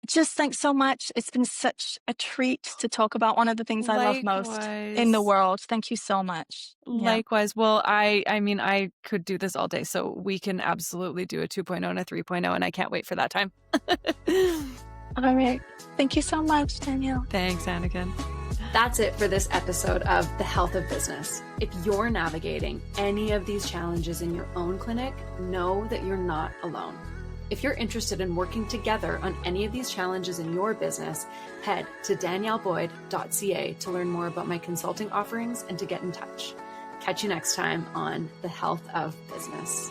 Just thanks so much. It's been such a treat to talk about one of the things I love most in the Likewise. world. Thank you so much. Yeah. Likewise. Well, I mean, I could do this all day, so we can absolutely do a 2.0 and a 3.0, and I can't wait for that time. All right. Thank you so much, Danielle. Thanks, Anniken. That's it for this episode of The Health of Business. If you're navigating any of these challenges in your own clinic, know that you're not alone. If you're interested in working together on any of these challenges in your business, head to danielleboyd.ca to learn more about my consulting offerings and to get in touch. Catch you next time on The Health of Business.